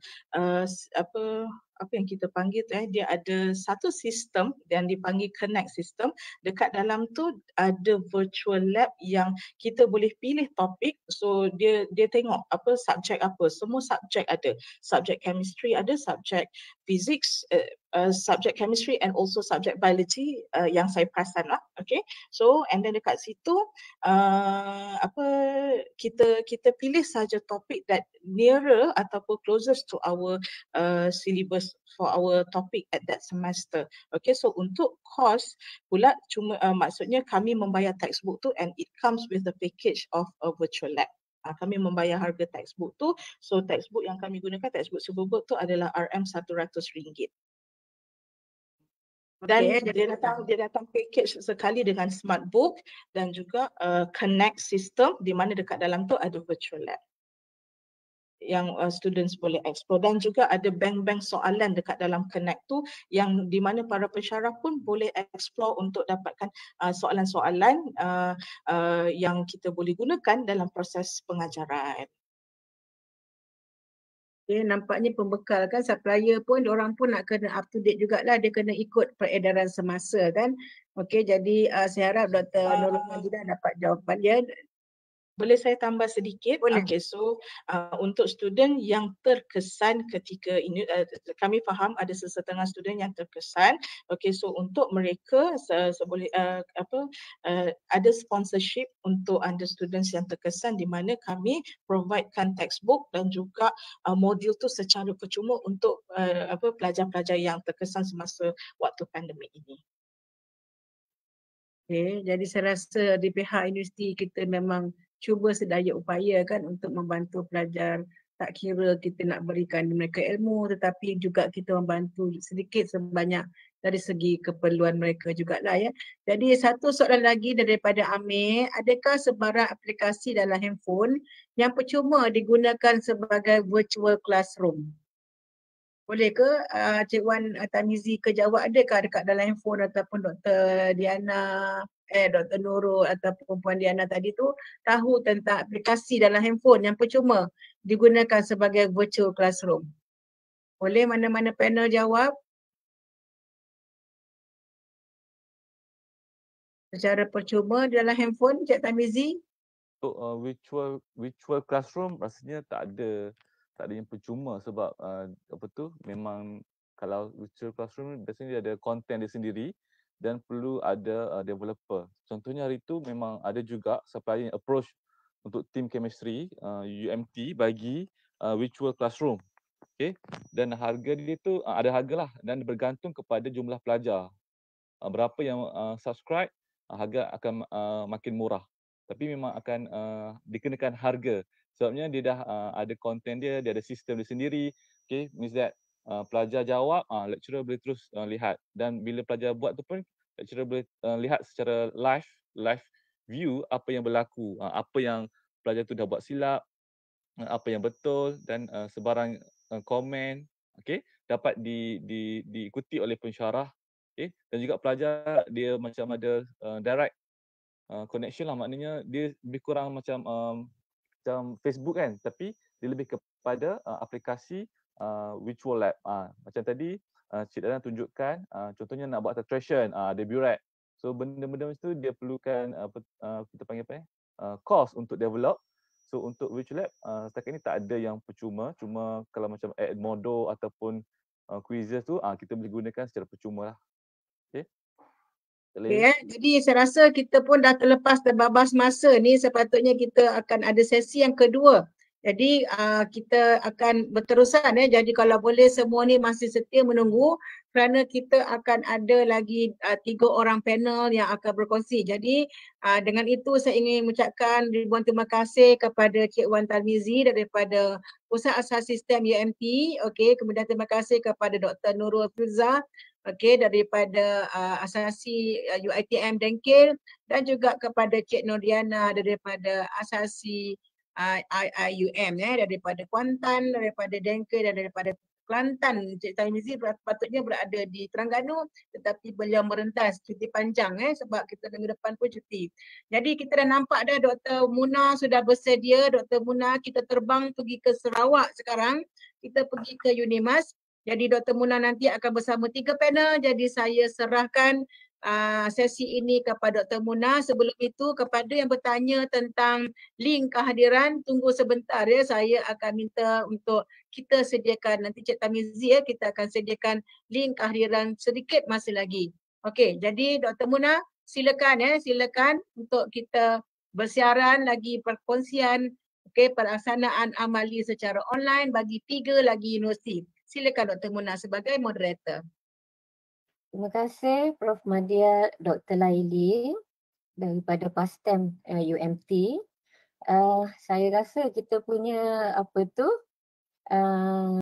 apa yang kita panggil dia ada satu sistem yang dipanggil Connect system. Dekat dalam tu ada virtual lab yang kita boleh pilih topik. So dia tengok subjek apa. Semua subjek ada. Subjek chemistry ada, subjek physics, subjek chemistry and also subjek biology yang saya perasan lah. Okay. So and then dekat situ kita pilih saja topik that nearer ataupun closest to our syllabus for our topic at that semester. Okay, so untuk cost pula cuma maksudnya kami membayar textbook tu and it comes with the package of a virtual lab. Kami membayar harga textbook tu. So textbook yang kami gunakan, textbook Superbook tu adalah RM100. Dan Okey, dia datang package sekali dengan smart book dan juga connect system di mana dekat dalam tu ada virtual lab yang students boleh explore, dan juga ada bank-bank soalan dekat dalam connect tu yang di mana para pensyarah pun boleh explore untuk dapatkan soalan-soalan yang kita boleh gunakan dalam proses pengajaran. Okay, nampaknya pembekal kan, supplier pun diorang pun nak kena up to date jugalah, dia kena ikut peredaran semasa kan. Okey, jadi saya harap Dr. Nurul Majidah dapat jawapan dia. Boleh saya tambah sedikit? Boleh. Okay, so untuk student yang terkesan ketika ini, kami faham ada sesetengah student yang terkesan. Okay, so untuk mereka ada sponsorship untuk under students yang terkesan di mana kami providekan textbook dan juga modul tu secara percuma untuk pelajar-pelajar yang terkesan semasa waktu pandemik ini. Okay, jadi saya rasa di pihak universiti kita memang cuba sedaya upaya kan untuk membantu pelajar. Tak kira kita nak berikan mereka ilmu, tetapi juga kita membantu sedikit sebanyak dari segi keperluan mereka jugalah ya. Jadi satu soalan lagi daripada Amir, adakah sebarang aplikasi dalam handphone yang percuma digunakan sebagai virtual classroom? Boleh ke Cik Wan Tamizi ke jawab, adakah dekat dalam handphone ataupun Dr. Diana, Dr. Nurul ataupun Puan Diana tadi tu tahu tentang aplikasi dalam handphone yang percuma digunakan sebagai virtual classroom? Boleh mana-mana panel jawab? Secara percuma dalam handphone, Cik Tamizi? Untuk virtual classroom rasanya tak ada yang percuma sebab memang kalau virtual classroom biasanya dia ada content dia sendiri dan perlu ada developer. Contohnya hari tu memang ada juga supplier yang approach untuk team chemistry UMT bagi virtual classroom. Okay, dan harga dia tu ada hargalah dan bergantung kepada jumlah pelajar. Berapa yang subscribe, harga akan makin murah. Tapi memang akan dikenakan harga. Sebabnya dia dah ada content dia ada sistem dia sendiri. Okay, means that pelajar jawab, lecturer boleh terus lihat. Dan bila pelajar buat tu pun, lecturer boleh lihat secara live view apa yang berlaku, apa yang pelajar tu dah buat silap, apa yang betul dan sebarang komen, okay, dapat diikuti oleh pensyarah. Okay, dan juga pelajar dia macam ada direct connection lah, maknanya dia lebih kurang macam Facebook kan, tapi dia lebih kepada aplikasi virtual lab. Macam tadi Cik Dana tunjukkan, contohnya nak buat titration, ada burette. So benda-benda macam tu dia perlukan kita panggil apa cost untuk develop. So untuk virtual lab setakat ni tak ada yang percuma, cuma kalau macam Edmodo ataupun quizzes tu kita boleh gunakan secara percuma lah. Okay. Okay, jadi saya rasa kita pun dah terbabas masa ni, sepatutnya kita akan ada sesi yang kedua. Jadi kita akan berterusan ya. Jadi kalau boleh semua ni masih setia menunggu kerana kita akan ada lagi 3 orang panel yang akan berkongsi. Jadi dengan itu saya ingin mengucapkan ribuan terima kasih kepada Cik Wan Tamizi daripada Pusat Asas Sistem UMT. Okey, kemudian terima kasih kepada Dr. Nurul Firza daripada Asasi UiTM Dengkil, dan juga kepada Cik Nordiana daripada Asasi IIUM daripada Kuantan, daripada Dengkil dan daripada Kelantan. Cik Tamizi patutnya berada di Terengganu tetapi beliau merentas cuti panjang sebab kita minggu depan pun cuti. Jadi kita dah nampak dah Dr. Muna sudah bersedia. Dr. Muna, kita terbang pergi ke Sarawak sekarang. Kita pergi ke Unimas. Jadi Dr. Muna nanti akan bersama 3 panel. Jadi saya serahkan sesi ini kepada Dr. Muna. Sebelum itu kepada yang bertanya tentang link kehadiran, tunggu sebentar ya. Saya akan minta untuk kita sediakan, nanti Cik Tamizi kita akan sediakan link kehadiran sedikit masa lagi. Okey, jadi Dr. Muna silakan silakan untuk kita bersiaran lagi perkongsian pelaksanaan amali secara online bagi 3 lagi universiti. Silakan Dr. Muna sebagai moderator. Terima kasih Prof. Madia, Dr. Laili daripada PASTEM UMT. Saya rasa kita punya